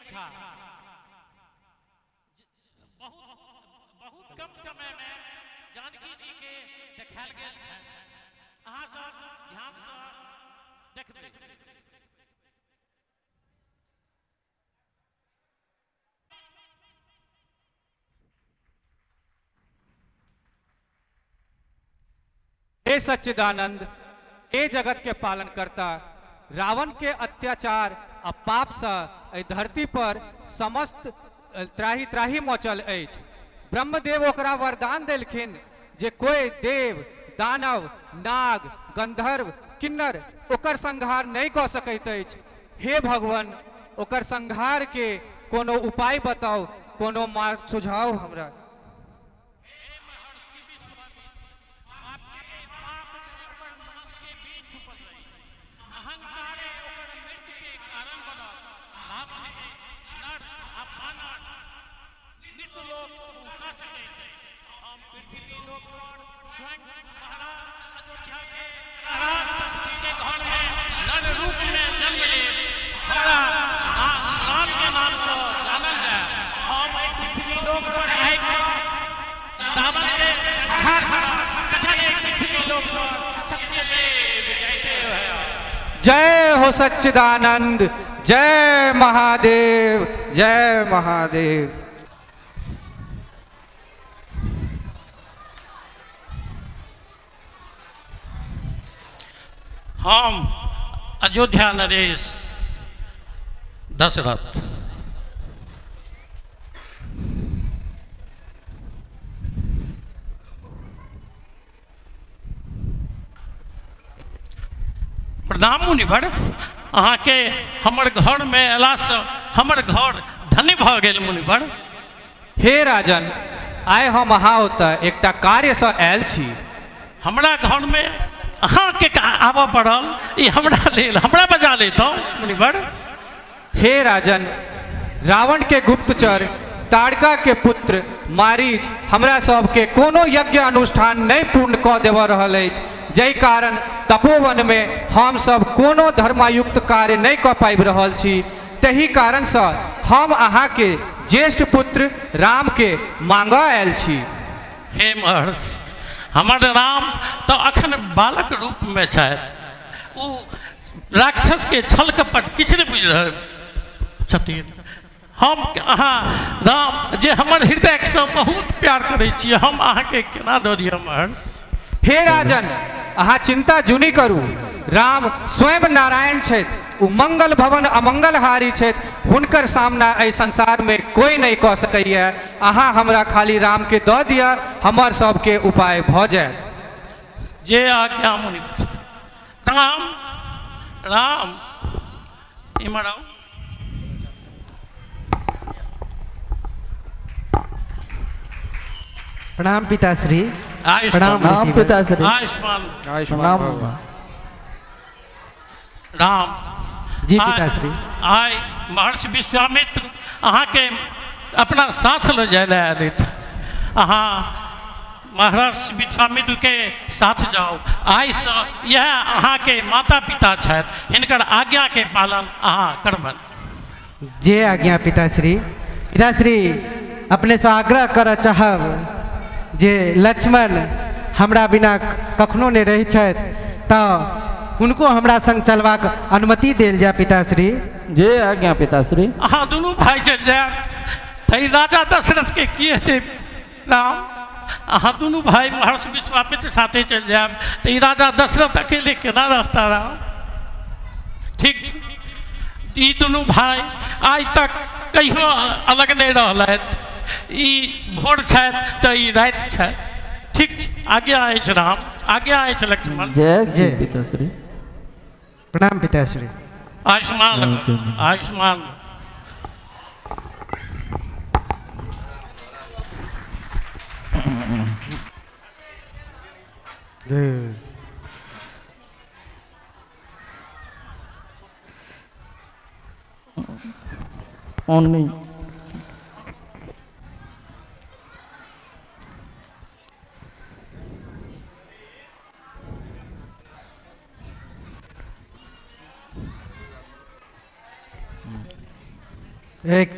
परीक्षा बहुत बहुत कम समय में जानकी जी के देखाल गेल है। अहाँ सब ध्यान से देखबे। हे सच्चिदानंद, हे जगत के पालन करता, रावण के अत्याचार आ पाप से एहि धरती पर समस्त त्राही त्राही मचल अछि। ब्रह्मदेव ओकरा वरदान देलखिन जे कोई देव, दानव, नाग, गंधर्व, किन्नर ओकर संहार नहीं कऽ सकैत अछि। हे भगवान, ओकर संहार के कोनो उपाय बताओ, कोनो मार्ग सुझाव हमरा। जय हो सच्चिदानंद, जय महादेव, जय महादेव। हम अयोध्या नरेश दशरथ प्रणाम मुनिवर। अहाँ के हमर घर में अला से हमर घर धन्य भ गेल मुनिवर। हे राजन, आइ हम अहाँ ओतऽ एकटा कार्य से आयल छी। हमरा घर में अहाँ के आबऽ पड़ल, ई हमरा लेल हमरा बजा लेतौ मुनिवर। हे राजन, रावण के गुप्तचर ताड़का के पुत्र मारीच हमरा सबके कोनो यज्ञ अनुष्ठान नहीं पूर्ण कऽ देव रहल अछि, जै कारण तपोवन में हम सब कोनो धर्मायुक्त कार्य नहीं कऽ पाबि रहल छी। तही कारण से हम अहाँ के ज्येष्ठ पुत्र राम के मांगा आयल छी। हे महर्षि, हमर राम तो अखन बालक रूप में छथि। ओ राक्षस के छल कपट किछु नहीं बुझि रहल छथिन। हम अहाँ राम जे हमर हृदय से बहुत प्यार करै छी, हम अहाँ के केना दऽ दिअ महर्षि। हे राजन, अहाँ चिंता जुनी करू। राम स्वयं नारायण छथि, ओ मंगल भवन अमंगलहारी छथि। हुनकर सामना एहि संसार में कोई नहीं कऽ सकैए। अहाँ हमरा खाली राम के दऽ दिअ, हमर सबके उपाय भऽ जायत। जे आज्ञा मुनि। राम राम इमर आओ। प्रणाम पिताश्री। प्रणाम पिताश्री। आयुष्मान प्रणाम राम जी पिताश्री। आय महर्षि विश्वामित्र अहाँ के अपना साथ ले जाए आए थे। अहाँ महर्षि विश्वामित्र के साथ जाओ। आइ से यह अहाँ के माता पिता छथि, हिनकर आज्ञा के पालन अहाँ करबन। जे आज्ञा पिताश्री। पिताश्री अपने से आग्रह कर चाहब जे लक्ष्मण हमरा बिना कखनो नहीं रही छथि, तो हुनको हमरा संग चलबाक अनुमति देल जाए पिताश्री। जे आज्ञा पिताश्री। अहाँ दोनों भाई चल जाए। तई राजा दशरथ के किए थे राम। अहाँ दोनों भाई महर्षि विश्वामित्र साथे चल जाए, तो ई राजा दशरथ अकेले केना रहता राम। ठीक, ई दोनों भाई आज तक कहियो अलग नहीं रहलथि। ई भोर छथि तो ई राति छथि। ठीक, आज्ञा अछि राम, आज्ञा अछि लक्ष्मण। जय श्री पिताश्री। प्रणाम पिताश्री। आयुष्मान आयुष्मान। ओनली एक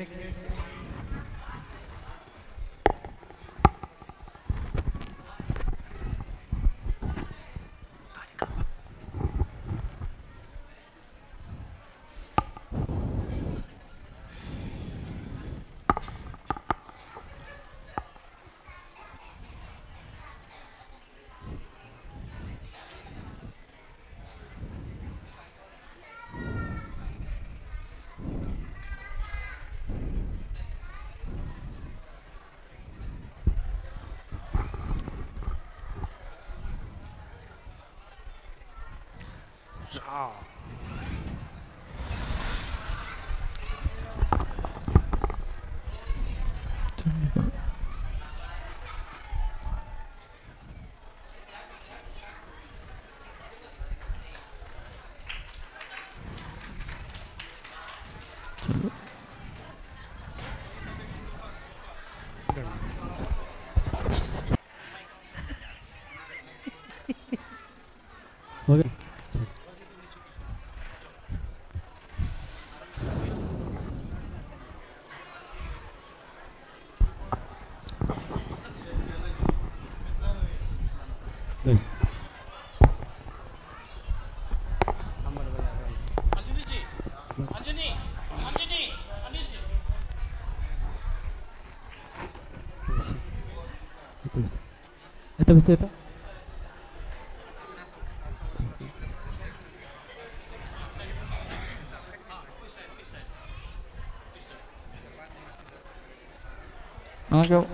अंजनी जी, अंजनी, अंजनी, अनिल जी। आ जाओ।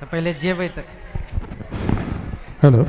तो पहले जेबै तक हेलो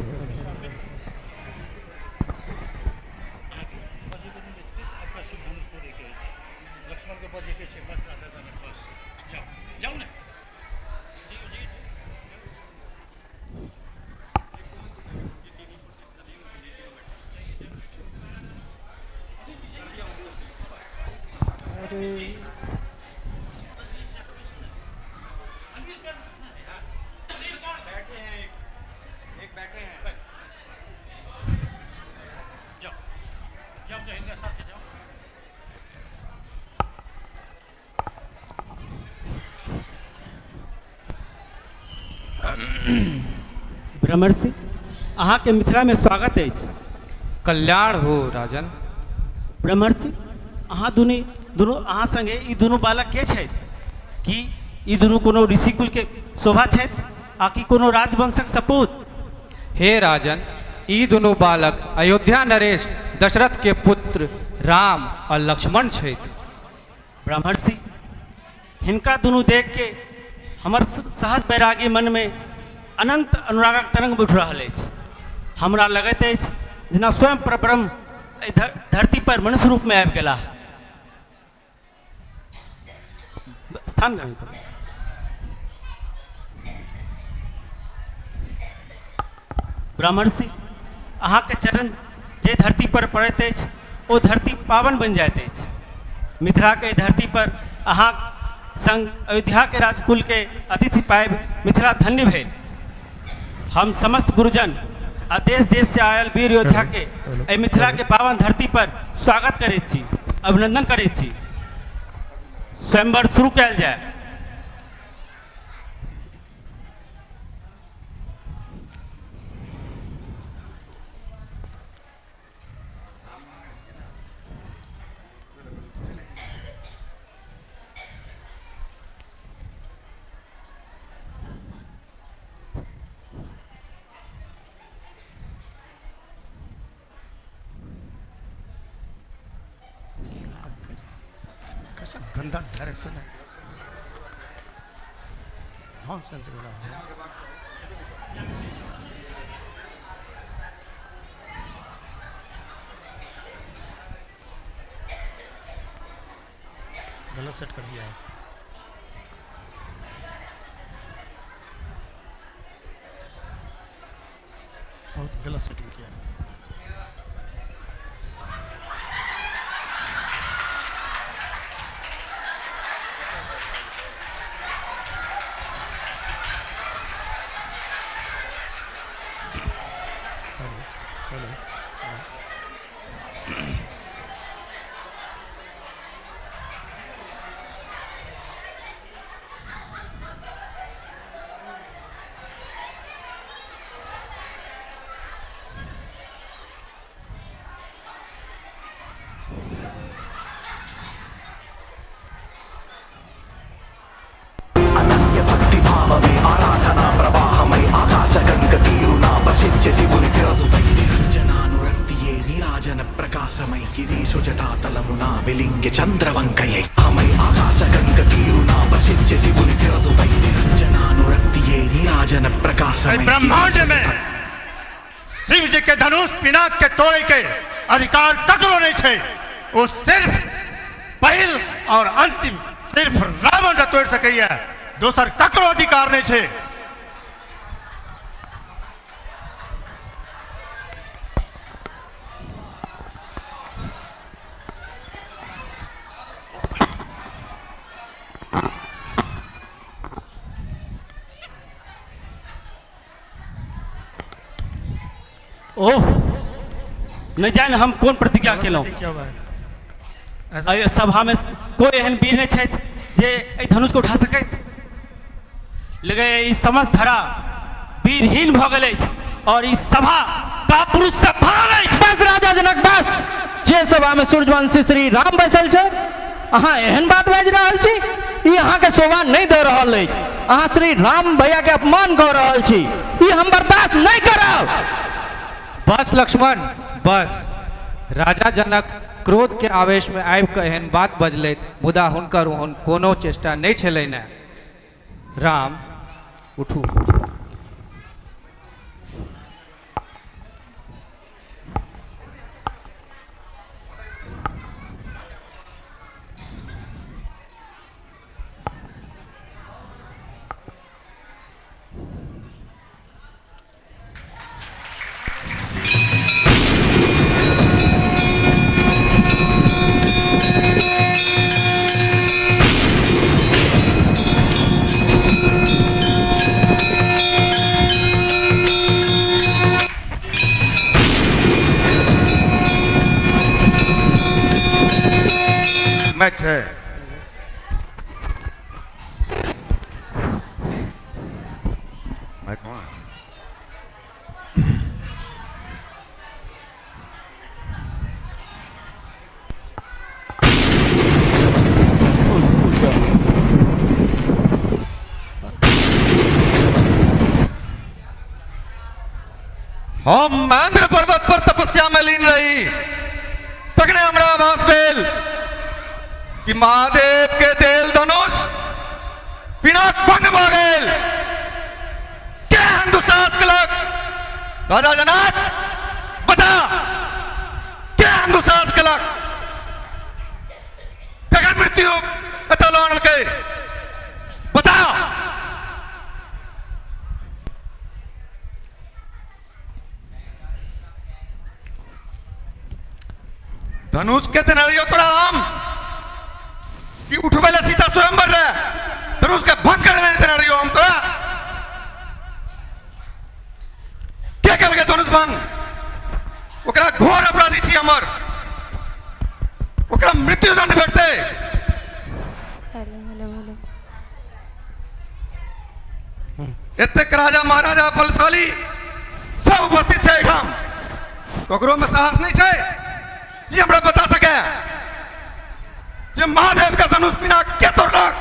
ब्रह्मर्षि अहाँ के मिथिला में स्वागत अछि। कल्याण हो राजन। ब्रह्मर्षि अहाँ दुनू अहाँ संगे ई दुनू बालक के छथि? कि ई दुनू कोनो ऋषिकुल के शोभा छथि आ कि कोनो राजवंशक सपूत? हे राजन, ई दुनू बालक अयोध्या नरेश दशरथ के पुत्र राम और लक्ष्मण छथि। ब्रह्मर्षि हिनका दुनू देख के हमर सहज बैरागी मन में अनंत अनुरागक तरंग उठि रहल अछि। हमरा लगैत अछि जेना स्वयं परब्रह्म एहि धरती पर मनुष्य रूप में आबि गेलाह। स्थान ग्रहण करू। ब्रह्मर्षि अहाँ के चरण जे धरती पर पड़ैत अछि ओ धरती पावन बनि जाइत अछि। मिथिला के धरती पर अहाँ संग अयोध्या के राजकुल के अतिथि पायब मिथिला धन्य भेल। हम समस्त गुरुजन आ देश देश से आयल वीर योद्धा के एहि मिथिला के पावन धरती पर स्वागत करैत छी, अभिनंदन करैत छी। स्वयंवर शुरू कयल जाय। कैसा गंदा डायरेक्शन है, नॉनसेंस हो रहा है। गलत सेट कर दिया है। बहुत गलत सेटिंग किया है। భక్తిభావమే ఆరాధనా ప్రవాహమై ఆకాశగంగ తీరునా వశించె శివుని శిరసుపై నిరంజనానురక్తియే నీరాజన ప్రకాశమై గిరీశు జటాతలమునా వెలింగె చంద్రవంకయై అమై ఆకాశగంగ తీరునా వశించె శివుని శిరసుపై నిరంజనానురక్తియే నీరాజన ప్రకాశమై ब्रह्मांड में शिव जी के धनुष पिनाक के तोड़े के अधिकार ककरो नहीं छे। वो सिर्फ पहल और अंतिम सिर्फ रावण ने तोड़ सके है, दोसर ककरो अधिकार नहीं छे। ओह न जान हम कौन प्रतिज्ञा केलहुँ। क्या हुआ है? ऐसा एहि सभा में कोई एहन वीर नहीं छथि जे एहि धनुष को उठा सकैत। लगे ई समस्त धरा वीरहीन भऽ गेल अछि और ई सभा का पुरुष से भरल अछि। बस राजा जनक बस, जे सभा में सूर्यवंशी श्री राम बैसल छथि, अहाँ एहन बात बाजि रहल छी, ई अहाँ के शोभा नहीं दे रहल अछि। अहाँ श्री राम भैया के अपमान कऽ रहल छी, ई हम बर्दाश्त नहीं करब। बस लक्ष्मण बस। राजा जनक क्रोध के आवेश में आबि कऽ एहन बात बजलैत, मुदा हुनकर ओहन कोनो चेष्टा नहीं छलनि। राम उठू। मैच है। मैं कौन? हम महेंद्र पर्वत पर तपस्या में लीन रही, तकने हमरा आभास भेल कि महादेव के देल धनुष पिनाक भंग भ गेल। के हिंदुसास कलक राजा जनक बता, के हिंदुसास कलक कखन मृत्यु एतऽ लऽ आनलकै बता। धनुष के देने रहियो तोरा हम कि उठबे ले सीता स्वयंवर रे, धनुष के भंग करे नहीं देने रहियो हम तोरा। के कल के धनुष भंग? ओकरा घोर अपराधी छी हमर, ओकरा मृत्यु दंड भेटते। एतेक राजा महाराजा बलशाली सब उपस्थित छै एठाम, ककरो में साहस नहीं छै जी हमरा बता सके जे महादेव का धनुष पिनाक के तोड़लक।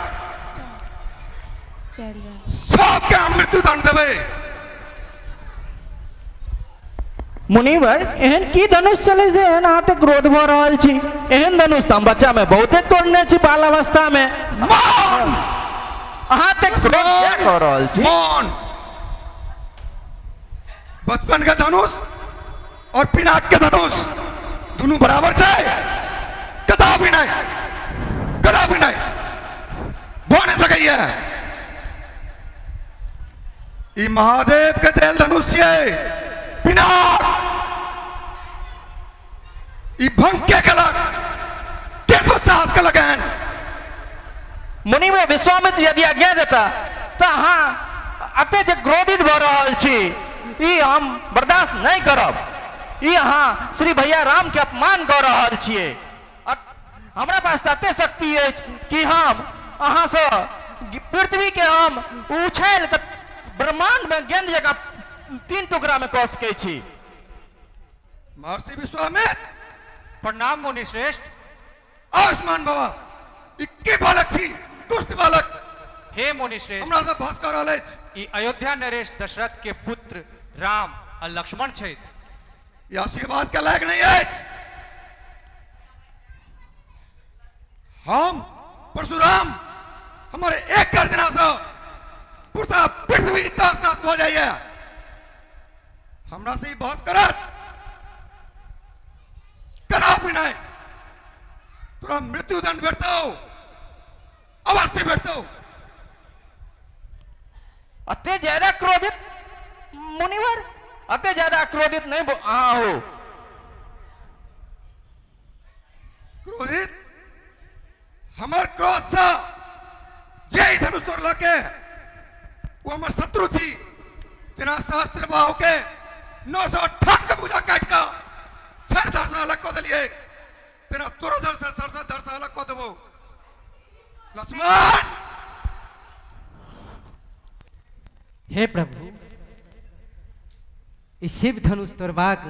सबके हम मृत्यु दंड देबै। मुनिवर एहन की धनुष चले से एहन अहाँ ते क्रोध भऽ रहल छी? एहन धनुष तऽ हम बच्चा में बहुते तोड़ने छी बाल अवस्था में। मौन! अहाँ ते क्रोध क्या कऽ रहल छी? मौन! बचपन का धनुष और पिनाक के धनुष दोनों बराबर छै? कदापि नहीं, कदापि नहीं भऽ नहीं सकैया। ई महादेव के देल धनुष छियै पिनाक। ई भंग के कलक, के दुस्साहस कलक हन? मुनिवर विश्वामित्र यदि आज्ञा देता तो अहाँ अते जे क्रोधित भऽ रहल छी, ई हम बर्दाश्त नहीं करब। ई अहाँ श्री भैया राम के अपमान कर रहल छिए। हमरा पास तते शक्ति अछि कि हम अहाँ से पृथ्वी के हम उछाल के ब्रह्मांड में गेंद जगह 3 टुकड़ा में कस सकै छी। महर्षि विश्वामित्र प्रणाम मुनि श्रेष्ठ। आयुष्मान बाबा इक्के बालक छी, दुष्ट बालक हे मुनि श्रेष्ठ, हमरा से बहस कर रहल अछि। ई अयोध्या नरेश दशरथ के पुत्र राम और लक्ष्मण छथि। ये आशीर्वाद के लायक नहीं अछि। हम परशुराम हमारे एक गर्जना से पूरा पृथ्वी तहस नहस हो जाइए। हमरा से ही बहस करत कदापि नहीं। तोरा मृत्यु दंड भेटतौ, अवश्य भेटतौ। अते ज्यादा क्रोधित मुनिवर, अते ज्यादा क्रोधित नहीं हो। क्रोधित हमर क्रोध से जे धनुष तोड़ लके वो हमर शत्रु छी। जना सहस्त्र बाहु के 958 के पूजा काट का सर धर से अलग कर दिए, तेना तोरो धर से सर से धर से अलग कर देबो। लक्ष्मण हे प्रभु, ई शिव धनुष तोड़बाक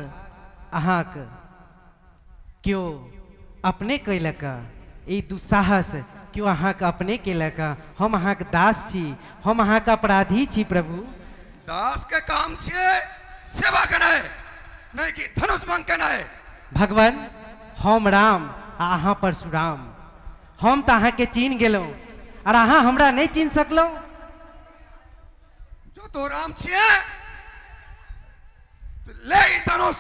अहाँक क्यों अपने कैलक? ई दुस्साहस क्यों अहाँक अपने कैलक? हम अहाँक दास छी, हम अहाँक अपराधी छी प्रभु। दास के काम छिए सेवा करनाइ, नहीं कि धनुष भंग करनाइ। भगवान, हम राम आ अहाँ परशुराम, हम तो अहाँके चीन गेलहुँ और अहाँ हमरा नहीं चीन सकलहुँ। जो तो राम छिए तो ले ई धनुष,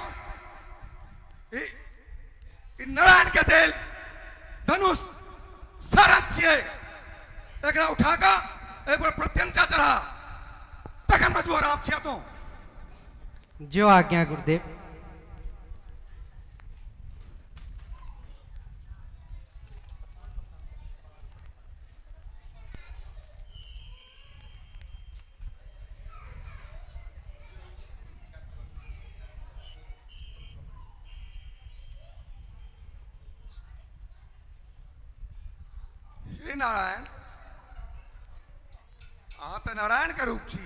ई नारायण के देल धनुष सरत छिए। एकरा उठा का एक बार प्रत्यंचा चढ़ा, तखन में जो राम छिए। तो जो आज्ञा गुरुदेव। हे नारायण, अहाँ तो नारायण के रूप छी।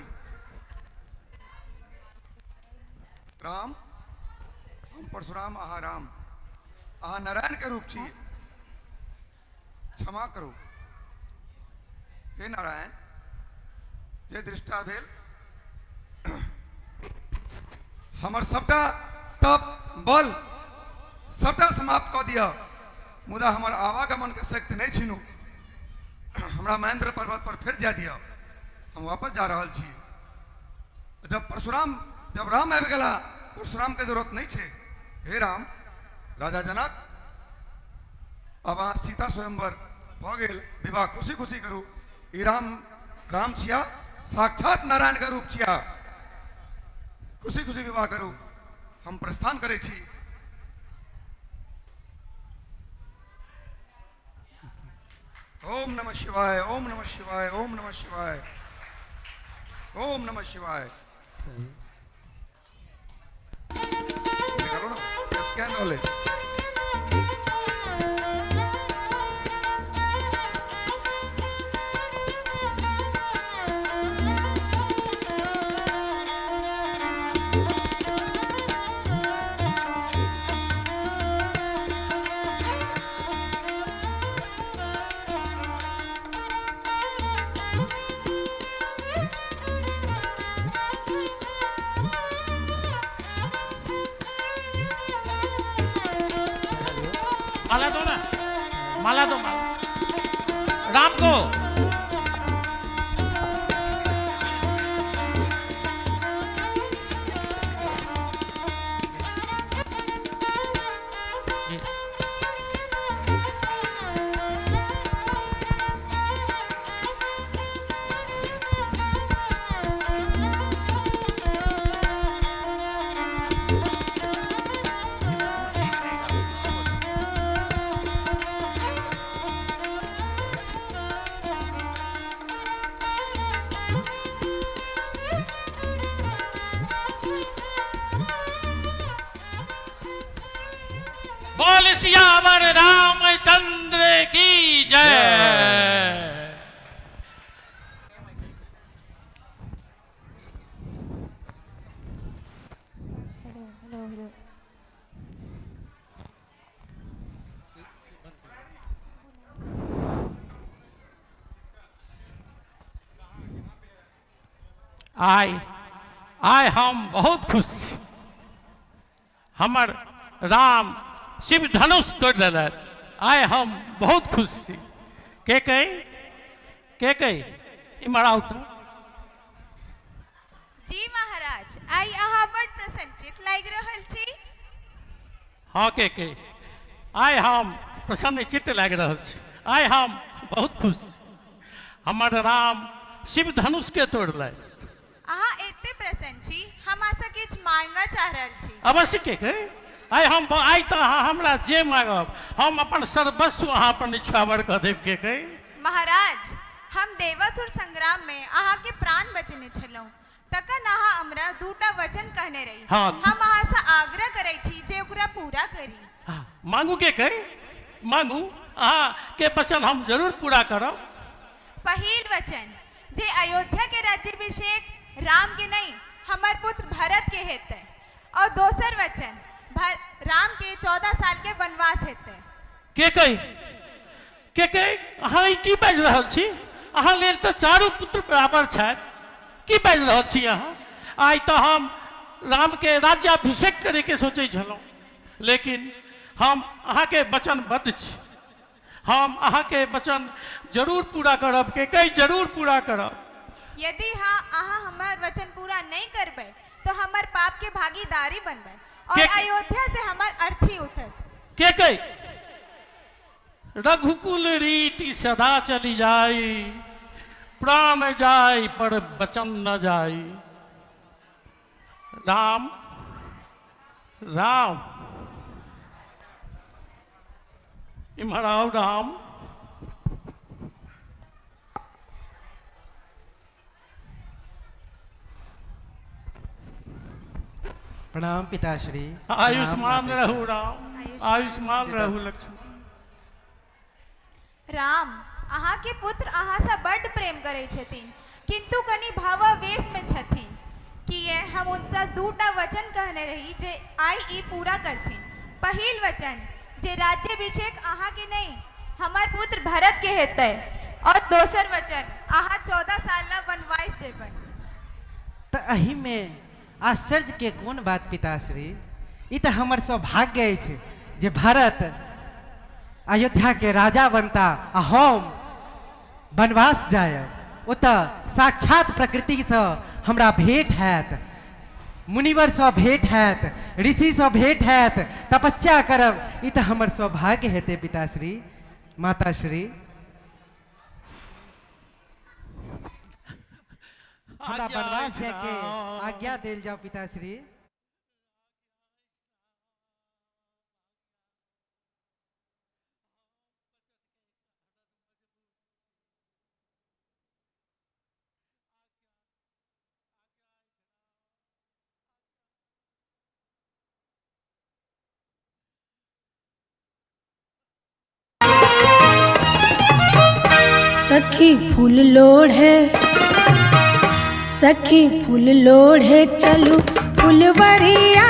राम, हम परशुराम, अहाँ राम, अहाँ नारायण के रूप छी। क्षमा करू हे नारायण, जे दृष्टा भेल हमर सबटा तप बल सबटा समाप्त कऽ दिया, मुदा हमर आवागमन के शक्ति नहीं छीनू। हमरा महेंद्र पर्वत पर फिर जा दिया, हम वापस जा रहल छी। जब राम आबि गेला, परशुराम के जरूरत नहीं छे। हे राम, राजा जनक, अब अहाँ सीता स्वयंवर भ गेल, विवाह खुशी खुशी करू। ई राम छिया, साक्षात नारायण के रूप छिया। खुशी खुशी विवाह करू। हम प्रस्थान करे छी। ओम नमः शिवाय, ओम नमः शिवाय, ओम नमः शिवाय, ओम नमः शिवाय। करो ना, क्या नॉलेज। माला दो ना, माला दो, माला राम को। बोल सियावर रामचंद्र की जय। आय हम बहुत खुश छी। हमर राम शिव धनुष तोड़ दिलक। आय हम बहुत खुश छी। के कही इमहर आउ तो। जी महाराज, आई अहाँ बड़ प्रसन्नचित लागि रहल छी। हाँ के आय हम प्रसन्नचित लागि रहल छी। आय हम बहुत खुश। हमर राम शिव धनुष के तोड़लक। अहाँ एते प्रसन्न छी, हम आसा किछ मांगा चाह रहल छी। अवश्य के आय हम आय तो हमरा जे मांगब हम अपन सर्वस्व अहाँ पर निछावर कऽ देब। के महाराज, हम देवासुर संग्राम में अहाँ के प्राण बचने छलहुँ, तखन अहाँ हमरा दूटा वचन कहने रही। हाँ। हम अहाँ से आग्रह करै छी जे ओकरा पूरा करी। मांगू के मांगू, अहाँ के वचन हम जरूर पूरा करब। पहिल वचन जे अयोध्या के राज्याभिषेक राम के नहीं हमार पुत्र भरत के हेतै, और दोसर वचन राम के 14 साल के वनवास हेतै। के अहाँ की बाजि रहल छी? अहाँ लेल तो चारू पुत्र बराबर छथि। की बाजि रहल छी अहाँ? आइ तो हम राम के राज्याभिषेक करे के सोचे छलहुँ, लेकिन हम अहाँ के वचनबद्ध छी। हम अहाँ के वचन जरूर पूरा करब। के जरूर पूरा करब। यदि अहाँ हमार वचन पूरा नहीं करबै तो हमार पाप के भागीदारी बनबै और अयोध्या से हमार अर्थी उठत। के रघुकुल रीति सदा चली जाई, प्राण जाई पर वचन न जाई। राम इम्हर आओ। राम प्रणाम पिताश्री। आयुष्मान रहू राम, आयुष्मान रहू लक्ष्मण। राम, अहाँ के पुत्र अहाँ से बड़ प्रेम करे छथिन, किंतु कनी भावावेश में छथिन। कि हम उनसे दूटा वचन कहने रही जे आई ई पूरा करथिन। पहिल वचन जे राज्याभिषेक अहाँ के नहीं हमार पुत्र भरत के हेतै, और दोसर वचन अहाँ 14 साल ला वनवास जेबै। तो अही में आश्चर्य के कोन बात पिताश्री? ई तो हमर सौभाग्य अछि जे भारत अयोध्या के राजा बनता आ हम वनवास जायब। ओतऽ साक्षात प्रकृति से हमरा भेंट हैत, मुनिवर से भेंट हैत, ऋषि से भेंट हैत, तपस्या करब। ई तो हमर सौभाग्य हेतै पिताश्री माताश्री। हमरा वनवास जाय के आज्ञा देल जाओ पिताश्री। सखी फूल लोढ़े, सखी फूल लोढ़े चलू फुलवरिया,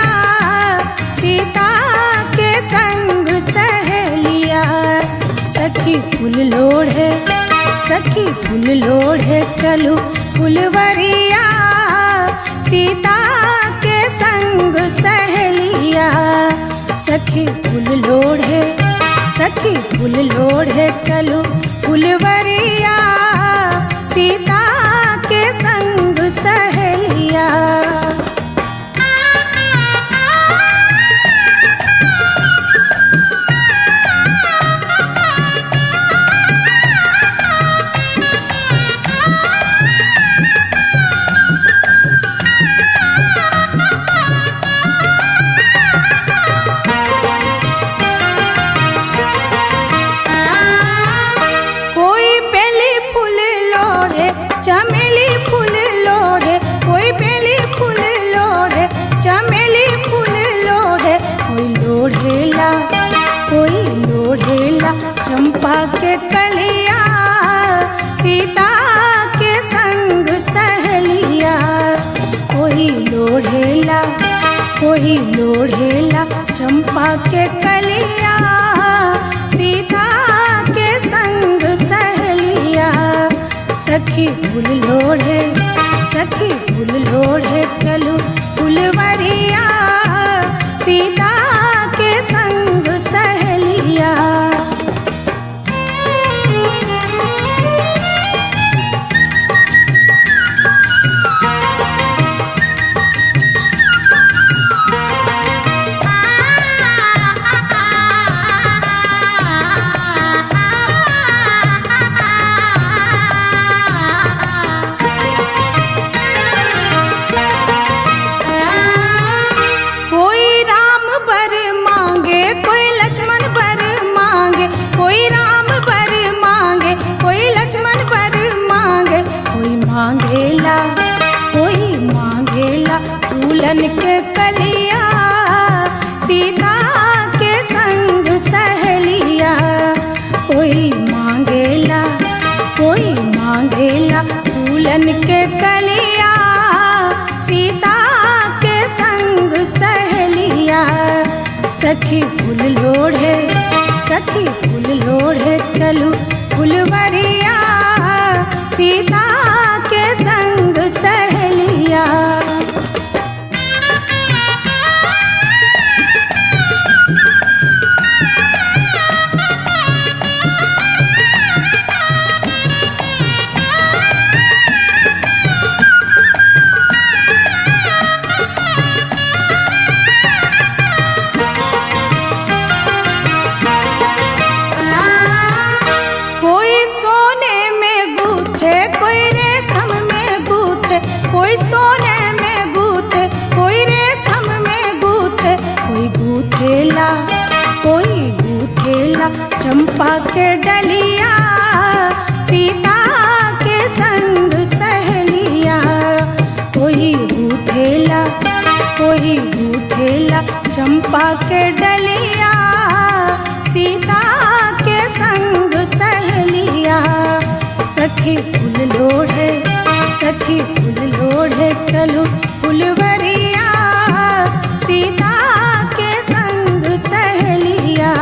सीता के संग सहेलिया। सखी फूल लोढ़े, सखी फूल लोढ़े चलू फुलवरिया, सीता के संग सहेलिया। सखी फूल लोढ़े, सखी फूल लोढ़े चलू फुलवरिया, सीता के संग सहेलिया। चमेली फूल लोढ़े, कोई बेली फूल चंपा के कलिया सीता के संग सहेलिया कोई लोढ़ेला चंपा के कलिया सीता के संग सहेलिया सखी फूल लोढ़े चलू फुलवरिया सीता के संग सहेलिया। मांगेला फूलन के कलिया सीता के संग सहेलिया कोई मांगेला फूलन के कलिया सीता के संग सहेलिया सखी फूल लोढ़े चलू फुलवरिया सीता के संग सहेलिया। कोई सोने में गूथे कोई रेशम में गूथे कोई गूथेला चंपा के डलिया सीता के संग सहेलिया कोई गूथेला चंपा के डलिया सीता के संग सहेलिया सखी फूल लोढ़े चलू फुलवरिया सीता के संग सहेलिया।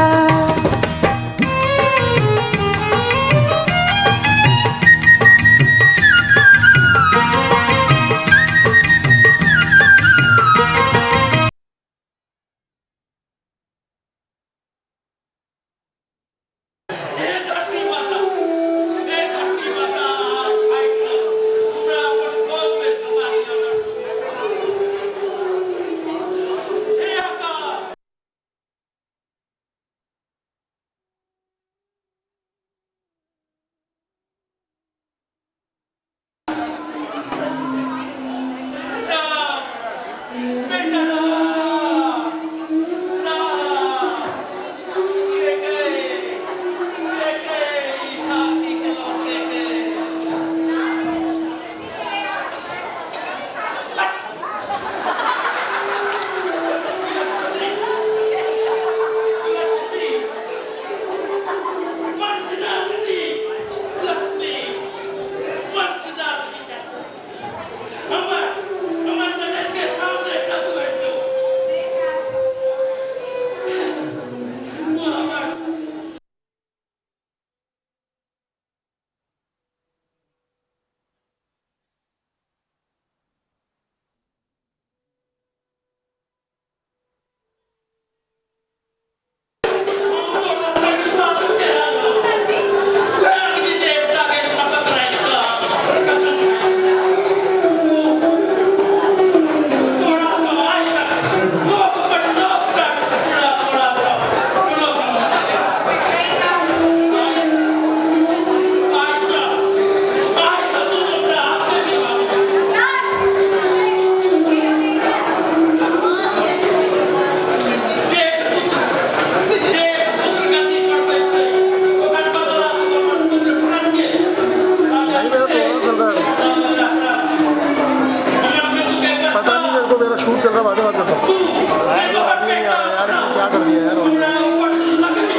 क्या कर दिया यार, अभी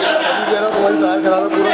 कह रहा तुम्हारी सहायता करा दो पूरा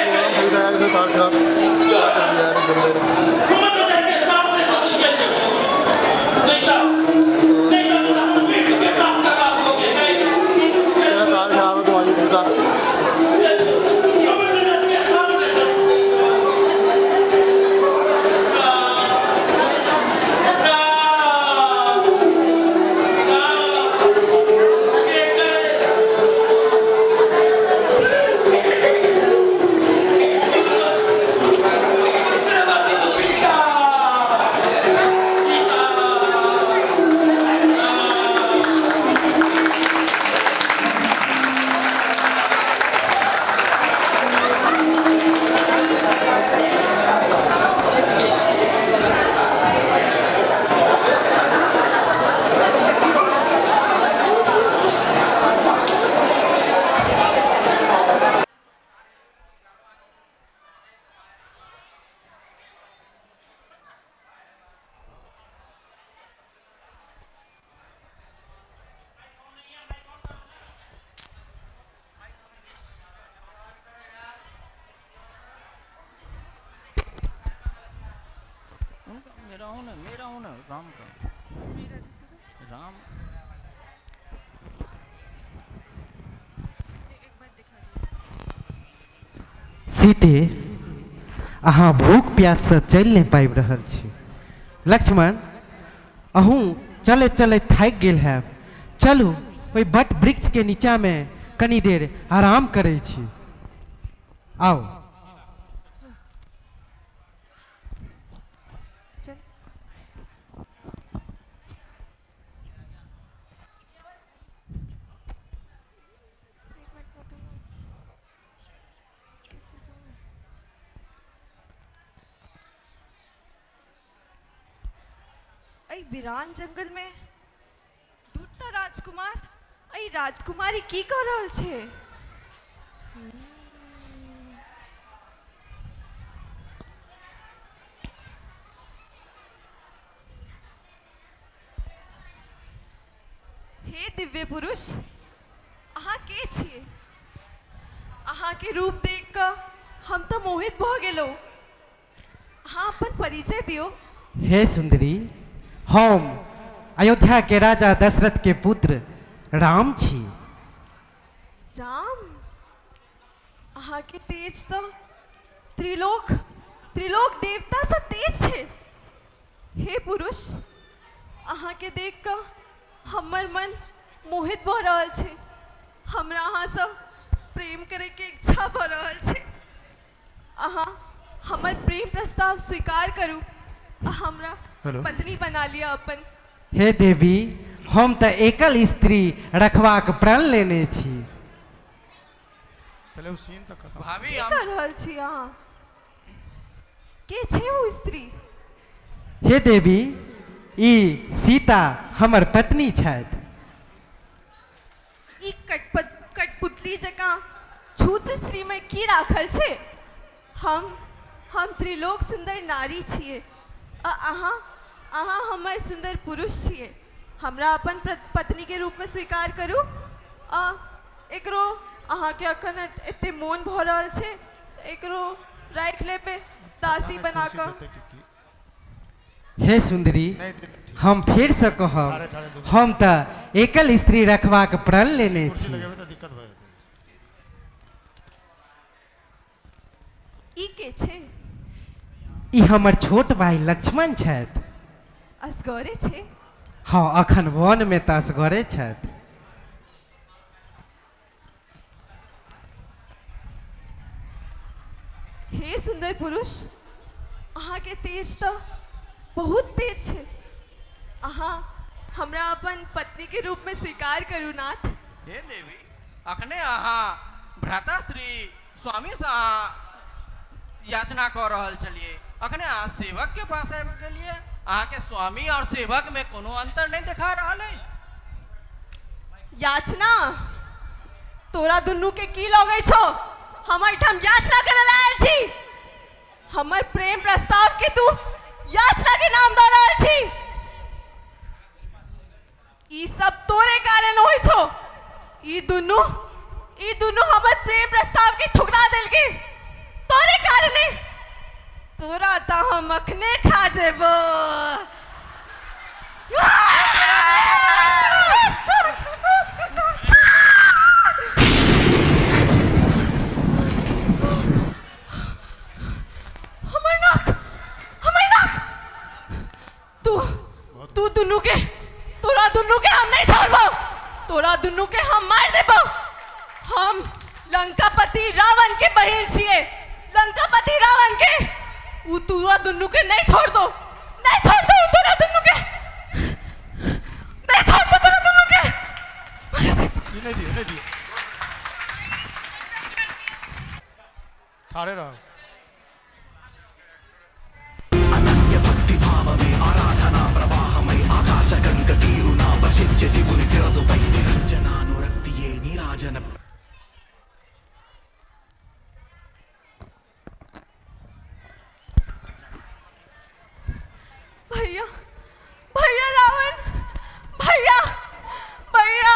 मेरा हूँ ना राम का राम सीते अहाँ भूख प्यास से चलि नहीं पाबि रहल छी। लक्ष्मण अहूँ चलैत चलैत थाकि गेल हैब, चलू ओहि बट वृक्ष के नीचा में कनी देर आराम करै छी। आओ। अई वीरान जंगल में ढूंढता राजकुमार अई राजकुमारी की कर रहल छे। हे दिव्य पुरुष, अहाँ के छिए? अहाँ के रूप देख कर हम तो मोहित भ गेलो। अहाँ अपन परिचय दियो। हे सुंदरी, हम अयोध्या के राजा दशरथ के पुत्र राम छी। राम, अहाँ के तेज तो त्रिलोक देवता से तेज छे। हे पुरुष, अहाँ के देख कर हमर मन मोहित भ रहल छे। हमरा अहाँ से प्रेम करे के इच्छा भ रहल छे। अहाँ हमर प्रेम प्रस्ताव स्वीकार करू, हमरा पत्नी बना लिया अपन। हे देवी, हम तो एकल स्त्री रखबाक प्रण लेने छी। भाभी की कर रहल छी अहाँ? के छे वो स्त्री? हे देवी, ई सीता हमर पत्नी छथि। ई कठपुतली जकाँ छूत स्त्री में की राखल छे? हम त्रिलोक सुंदर नारी छिए। अहाँ हमर सुंदर पुरुष छिए। हमरा अपन पत्नी के रूप में स्वीकार करू। एकरो अहाँ के अखन एते मोन भ रहल छे, एकरो राख ले पे दासी बना कर। हे सुंदरी, हम फिर से कहब, हम तो एकल स्त्री रखबाक प्रण लेने छी। ई के छे? ई हमर छोट भाई लक्ष्मण छथि। असगरे छे? हाँ, अखन वन में तो असगरे छथि। हे सुंदर पुरुष, अहाँ के तेज तो बहुत तेज छे। अहाँ हमरा अपन पत्नी के रूप में स्वीकार करू नाथ। हे देवी, अखने अहाँ भ्राताश्री स्वामी से अहाँ याचना कर रहल छलिए। अखने अहाँ सेवक के पास आबि गेलिए। अहाँ के स्वामी और सेवक में कोनो अंतर नहीं दिखा रहल है। याचना? तोरा दुनू के की लगे छो? हम एठाम याचना करे आयल छी। हमर प्रेम प्रस्ताव के तू याचना के नाम दे रहल छी। ई सब तोरे कारण होई छो। ई दुनू हमर प्रेम प्रस्ताव के ठुकरा देलके। तोरे कारणे तोरा तो हम अखने खा जेबो। तू दुनू के तोरा दुनू के हम नहीं छोड़बो, तोरा दुनू के हम मार देबो। हम लंकापति रावण के बहन छिए, लंकापति रावण के। उ तोरा दुनू के नहीं छोड़ दो, नहीं छोड़ दो तोरा दुनू के, नहीं छोड़ दो तोरा दुनू के। नहीं दिए ठाड़े रहो। अनन्य भक्ति भाव में आराधना प्रवाहमय आकाश गंग तीरुना वशिष्य शिवुनि शिरसुपै निरंजनानुरक्तिये नीराजन। भैया भैया रावण, भैया भैया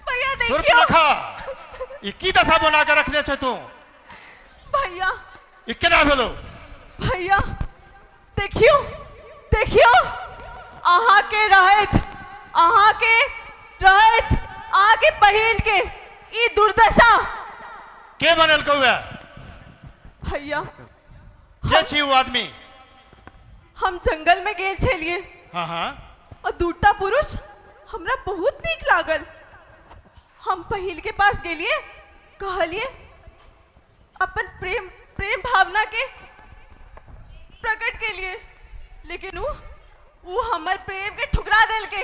भैया देखियो। रखा ये की दशा बना के रखने छे तू? भैया ये केना भेलो? भैया देखियो देखियो, अहाँ के रहत अहाँ के बहिन के ई दुर्दशा के बनल कौआ? भैया के छी वो आदमी? हम जंगल में गेल छलिए। हाँ हाँ। और दूटा पुरुष हमरा बहुत नीक लागल। हम पहिल के पास गेलिए, कहलिए अपन प्रेम भावना के प्रकट के लिए, लेकिन वो हमर प्रेम के ठुकरा देल के,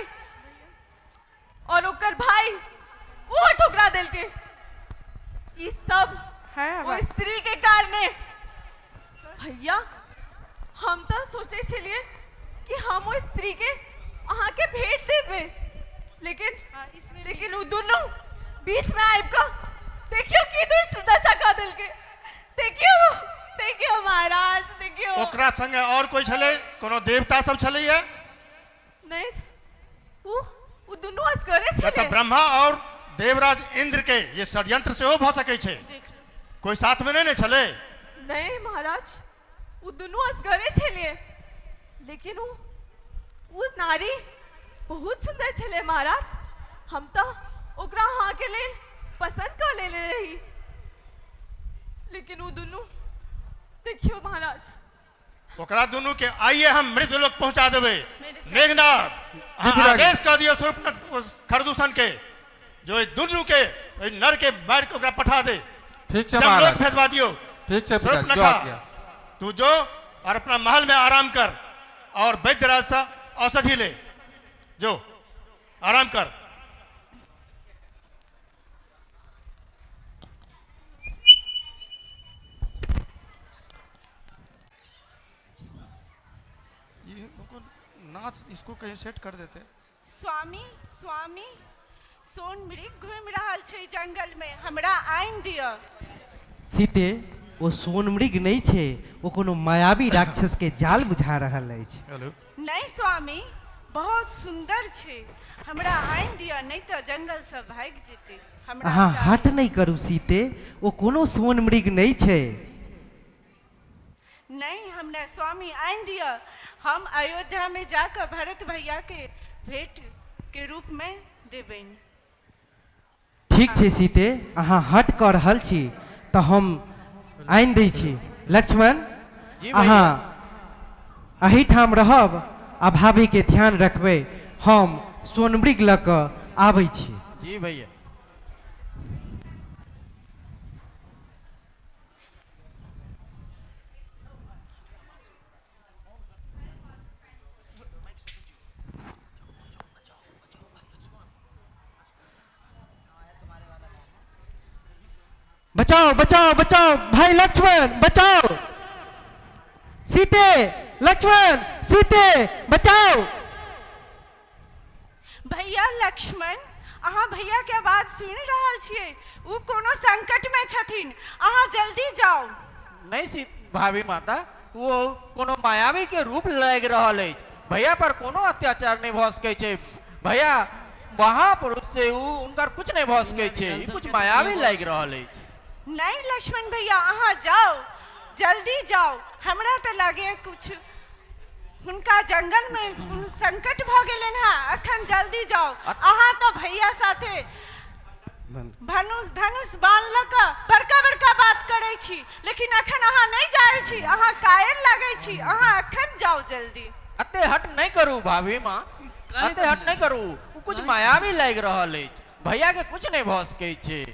और ओकर भाई वो ठुकरा देल के। ये सब वो स्त्री के कारणे। भैया हम तो सोचे छलिए कि हम वो स्त्री के अहाँ के भेंट देबे, लेकिन वो दोनों बीच में आइब का देखियो की दुर्दशा का दिल के। देखियो महाराज, देखियो। ओकरा संगे और कोई छले? कोनो देवता सब छले है? नहीं, वो दोनों असगरे छले। तो ब्रह्मा और देवराज इंद्र के ये षड्यंत्र से हो भ सके छे। कोई साथ में नहीं छले? नहीं महाराज, वो दोनों असगरे छले, लेकिन वो नारी बहुत सुंदर छले महाराज। हम तो ओकरा हाँ के लिए पसंद कर ले रही, लेकिन वो दोनों देखियो महाराज। ओकरा दोनों के आइए हम मृतलोक पहुंचा देवे। मेघनाथ आदेश कर दियो खरदूषण के, जो दोनों के नर के मार के ओकरा पठा दे। ठीक है महाराज, भेजवा दियो। ठीक है पिताजी, जो आज्ञा। तू जो और अपना महल में आराम कर, और वैद्यराज से औषधि ले, जो आराम कर। नाच इसको कहीं सेट कर देते। स्वामी सोन मृग घूम रहा छे जंगल में, हमरा आइन दिया। सीते वो सोनमृग नहीं छे, वो कोनो मायावी राक्षस के जाल बुझा रहल अछि। नहीं स्वामी, बहुत सुंदर छे, हमरा आइन दिया, नहीं तो जंगल से भाग जेते। हमरा हाँ हट नहीं करू सीते, वो कोनो सोनमृग नहीं छे। नहीं, हमरा स्वामी आइन दिया। हम अयोध्या में जाकर भरत भैया के भेंट के रूप में देबेन। ठीक छे सीते, अहाँ हट कर रहल छी तो हम आइन दै छी। लक्ष्मण अहाँ अही ठाम रहब आ भाभी के ध्यान रखबे, हम सोनमृग लऽ कऽ आबै छी। जी भैया। बचाओ बचाओ बचाओ भाई लक्ष्मण, बचाओ सीते, लक्ष्मण सीते बचाओ। भैया लक्ष्मण, अहाँ भैया के आवाज सुन रहल छियै, वो कोनो संकट में छथिन, अहाँ जल्दी जाओ। नहीं भाभी माता, वो कोनो मायावी के रूप लग रहल है, भैया पर कोनो अत्याचार नहीं भ सकै छै। भैया वहाँ पुरुष से उनकर कुछ नहीं भ सकै छै, कुछ मायावी लग रहल है। नहीं लक्ष्मण भैया अहाँ जाओ, जल्दी जाओ। हमरा तो लगे कुछ हुनका जंगल में संकट भ गेलन है। अखन जल्दी जाओ। अहाँ तो भैया साथे धनुष बाण ल के बड़का बड़का बात करे छी, लेकिन अखन अहाँ नहीं जाए छी। अहाँ कायर लगे छी। अहाँ अखन जाओ जल्दी। अते हट नहीं करू भाभी माँ, अते हट नहीं करू। कुछ मायावी लग रहल है, भैया के कुछ नहीं भ सकै छै।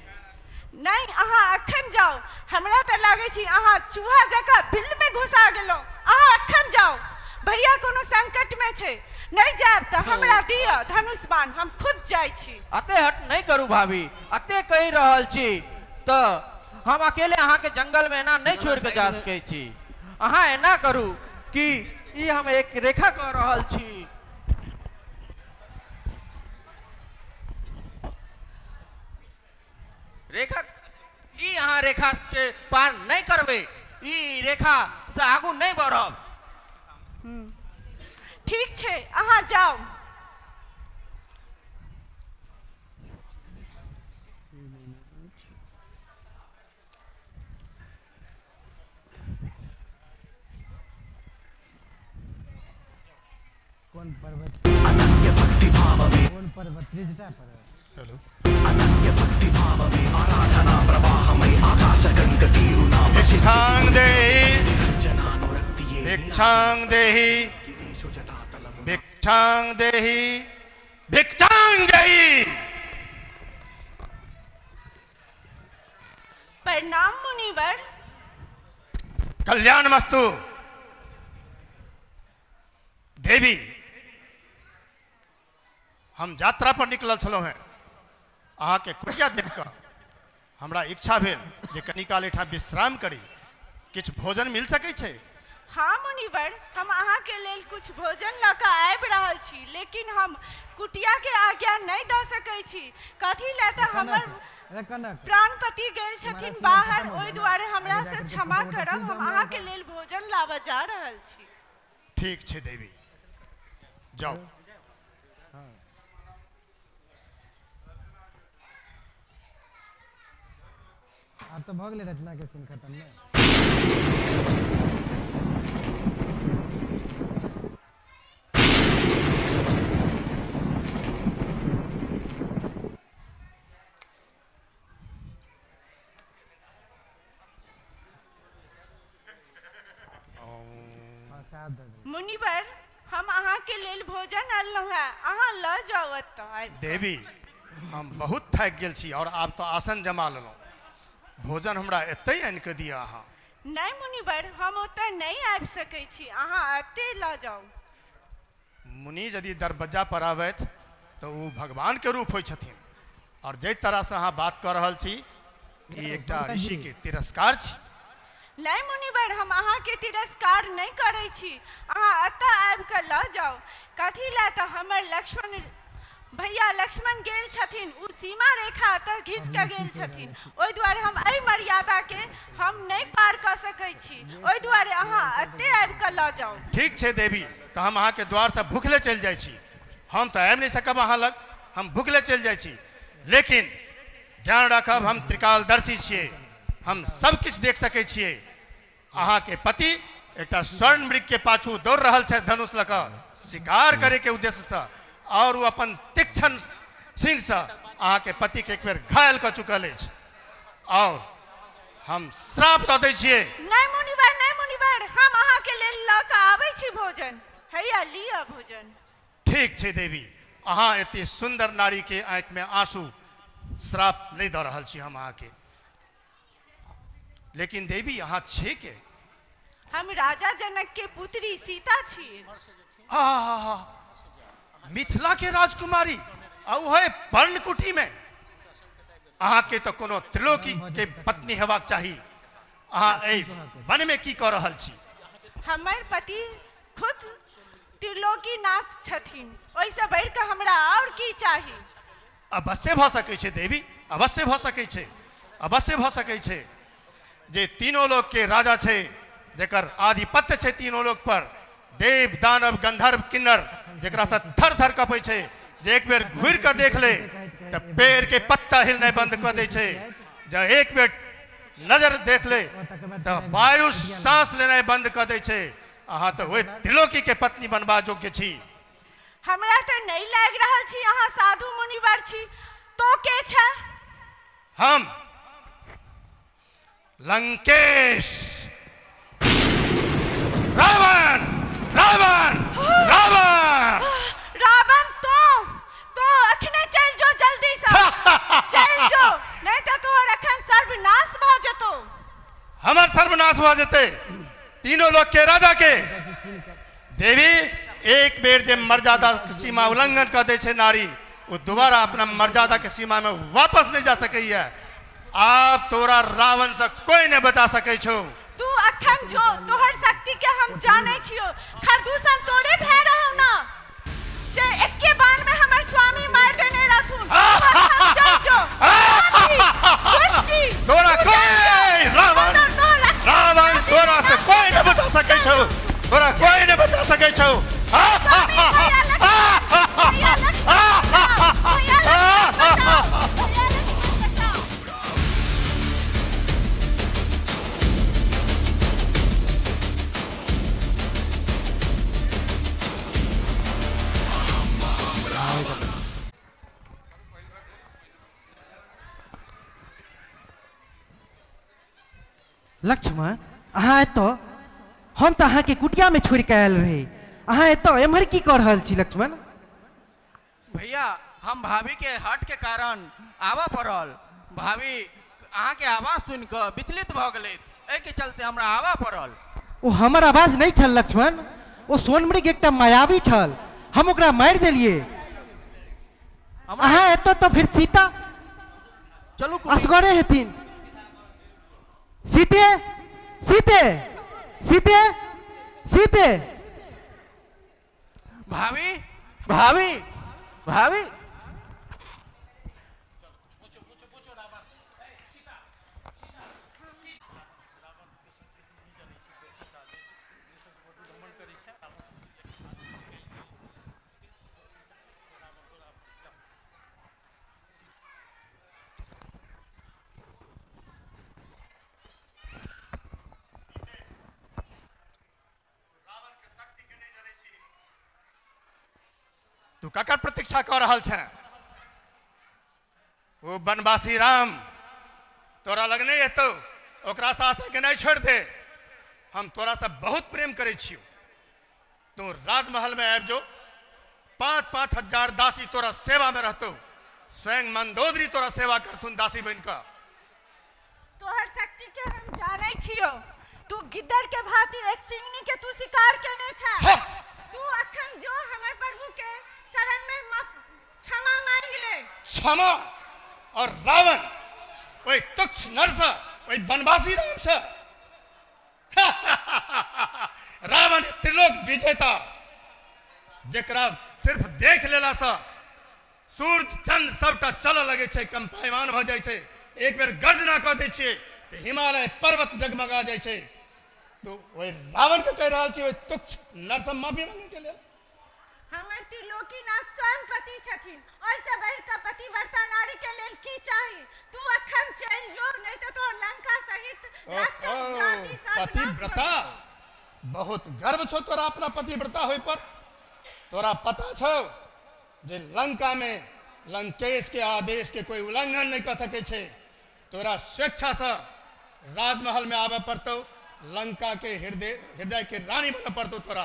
नहीं अहाँ अखन जाओ। हमरा तो लगे छी अहाँ चूहा जका बिल में घुसा गेलो। अहाँ अखन जाओ, भैया कोनो संकट में छे। नहीं जाब तो हमरा दिया धनुष बाण, हम खुद जाय छी। अते हट नहीं करू भाभी, अते कही रहल छी तो हम अकेले अहाँ के जंगल में ना नहीं छोड़ के जा सकै छी। अहाँ एना करू कि ई हम एक रेखा कह रहल छी। रेखा ई अहाँ रेखा के पार नहीं करबे, ई रेखा से आगू नहीं बढ़ब। ठीक छे, अहाँ जाओ। कौन पर्वत? अनन्य भक्ति भाव में, कौन पर्वत? त्रिजटा पर्वत। हेलो अनन्य भक्ति भाव में आराधना प्रवाह में आकाश गंग तीरुना भिक्षां देहि जनानुरक्तिये भिक्षां देहि भिक्षां देहि भिक्षां देहि। प्रणाम मुनिवर। कल्याणमस्तु देवी। हम यात्रा पर निकलल छलहुँ हैं, अहाँ के कुटिया देख कऽ हमरा इच्छा भेल जे कनी काल एठाम विश्राम करी। किछु भोजन मिल सकै छै? हाँ मुनिवर, हम अहाँ के लेल कुछ भोजन ल के आबि रहल छी, लेकिन हम कुटिया के आज्ञा नहीं द सकै छी। कथी ले त हमर प्राणपति गेल छथिन बाहर, ओहि दुआरे हमरा से क्षमा करब। हम अहाँ के लेल भोजन लाबऽ जा रहल छी। ठीक छै देवी, जाओ। अब तो भऽ गेलै रचना के सीन खत्म ने। मुनिवर, हम अहाँ के लेल भोजन अनलहुँ है, अहाँ ल जाओ एतऽ। देवी हम बहुत थाकि गेल छी और आब तो आसन जमा लेलहुँ। भोजन हमरा एतै आनि कऽ दिअ अहाँ। नहीं मुनिवर, हम ओतऽ नहीं आबि सकै छी, अहाँ एतै ल जाओ। मुनि यदि दरबज्जा पर आबैत तो वो भगवान के रूप होइ छथिन, और जे तरह से अहाँ बात कर रहल छी ई एकटा ऋषि के तिरस्कार छी। नहीं मुनिवर, हम अहाँ के तिरस्कार नहीं करे छी। अहाँ एतऽ आबि कऽ ल जाओ। कथी ला तऽ हमर लक्ष्मण भैया लक्ष्मण गेल छथिन, उ सीमा रेखा एतऽ घींच कऽ गेल छथिन। ओहि दुआरे हम एहि मर्यादा के हम नहीं पार कऽ सकै छी। ओहि दुआरे अहाँ एतऽ आबि कऽ ल जाओ। ठीक छै देवी, तो हम अहाँ के द्वार से भूखले चलि जाइ छी। हम तो आबि नहीं सकब अहाँ लग, हम भूखले चलि जाइ छी। लेकिन ध्यान रखब, हम त्रिकालदर्शी छियै, हम सब किछु देख सकै छियै। अहाँ के पति एकटा स्वर्ण मृग के पाछू दौड़ रहल छै धनुष लऽ कऽ शिकार करे के उद्देश्य से, और वो अपन तीक्ष्ण सिंह से अहाँ के पति के एक बेर घायल कर चुकल अछि, और हम श्राप दऽ दै छियै। नहीं मुनिवर, हम अहाँ के लेल ल कऽ आबै छी भोजन। हैया लिअ भोजन। ठीक छै देवी, अहाँ एते सुंदर नारी के आंखि में आंसू श्राप नहीं दऽ रहल छी हम अहाँ के। लेकिन देवी अहाँ छे के? हम राजा जनक के पुत्री सीता छी। मिथिला के राजकुमारी, और है पर्णकुटी में। अहाँ के तो कोनो त्रिलोकी के पत्नी हेबाक चाही। अहाँ एहि वन में की कऽ रहल छी? हमर पति खुद त्रिलोकीनाथ छथिन, ओहिसँ बढ़ि कऽ हमरा और की चाही? अवश्य भऽ सकै छै देवी, अवश्य भऽ सकै छै, अवश्य भऽ सकै छै। जे तीनों लोक के राजा छै, जेकर आधिपत्य छै तीनों लोक पर, देव दानव गंधर्व किन्नर, जेकरा से थर थर कपै छै, जे एक बेर घुरि कऽ देख ले तो पेड़ के पत्ता हिलनाइ बंद कऽ दै छै। जब एक बेर नजर देख ले तो वायु सांस लेना बंद कर दे छे। अहाँ तो वही त्रिलोकी के पत्नी बनबा योग्य छी। हमरा तो नहीं लग रहा छी अहाँ साधु मुनिवर छी। तो के छ? हम लंकेश, रावण रावण रावण रावण तो अखने चल जो जल्दी से चल जो नहीं तो तोहर अखन सर्वनाश भ जतो। हमार सर्वनाश हो जते तीनों लोग के राजा के। देवी एक बेर जे मर्यादा की सीमा उल्लंघन कर दे छे नारी, वो दोबारा अपना मर्यादा के सीमा में वापस नहीं जा सके है। आप तोरा रावण से कोई नहीं बचा सके छो। तू अखन जो तोहर शक्ति के हम जाने छियो। खरदूषण तोड़े भे रहो ना से एके बार में हमर स्वामी मार देने रहथुन। चल जो तोरा कोई रावण रावण तोरा से कोई नहीं बचा सके छो। तोरा कोई नहीं बचा सके छो। लक्ष्मण अहाँ एतो हम तो अहाँ के कुटिया में छोड़ के आयल रहे। अहाँ एतो एम्हर की कर रहल छी लक्ष्मण? भैया हम भाभी के हट के कारण आवा पड़ल। भाभी अहाँ के आवाज सुन के विचलित भ गेलै, एहि के चलते हमरा आवा पड़ल। ओ हमर आवाज नहीं छल लक्ष्मण, ओ सोनमृग एकटा मायावी छल, हम ओकरा मार देलिए। अहाँ एतो तो फिर सीता चलू असगरे हेथिन। सीते सीते सीते सीते भाभी भाभी भाभी तू ककर प्रतीक्षा कर रहल छे? वो बनवासी राम तोरा लग नहीं हेतौ, ओकरा सासे के नहीं छोड़ दे। हम तोरा से बहुत प्रेम करे छियो। तू राजमहल में आब जो, 5-5 हजार दासी तोरा सेवा में रहतो। स्वयं मंदोदरी तोरा सेवा करथुन दासी बन का। तोहर शक्ति के हम जाने छियो। तू गिद्दड़ के भांति एक सिंहनी के तू शिकार केने छ। तू अखन जो हमर प्रभु के शरण में क्षमा मांग ले। क्षमा? और रावण वही तुच्छ नरसा वही बनवासी राम से रावण त्रिलोक विजेता जकरा सिर्फ देख लेला सा सूर्य चंद्र सबटा चल लगे छे, कंपायमान भ जाय छे। एक बेर गर्जना क दै छे तो हिमालय पर्वत जगमगा जाय छे। तो वही रावण के कह रहल छी वही तुच्छ नरसा माफी मांगे के लेल। हमर त्रिलोकीनाथ स्वयं पति छथिन, ओइसे बढ़ के पतिव्रता नारी के लेल की चाही? तू अखन चल जो नहीं तो तोर लंका सहित राक्षस जाति सब पतिव्रता बहुत गर्व छो तोरा अपना पतिव्रता होय पर। तोरा पता छो जे लंका में लंकेश के आदेश के कोई उल्लंघन नहीं कर सके छे। तोरा स्वेच्छा से राजमहल में आवे पड़तो, लंका के हृदय के रानी बने पड़तो तोरा।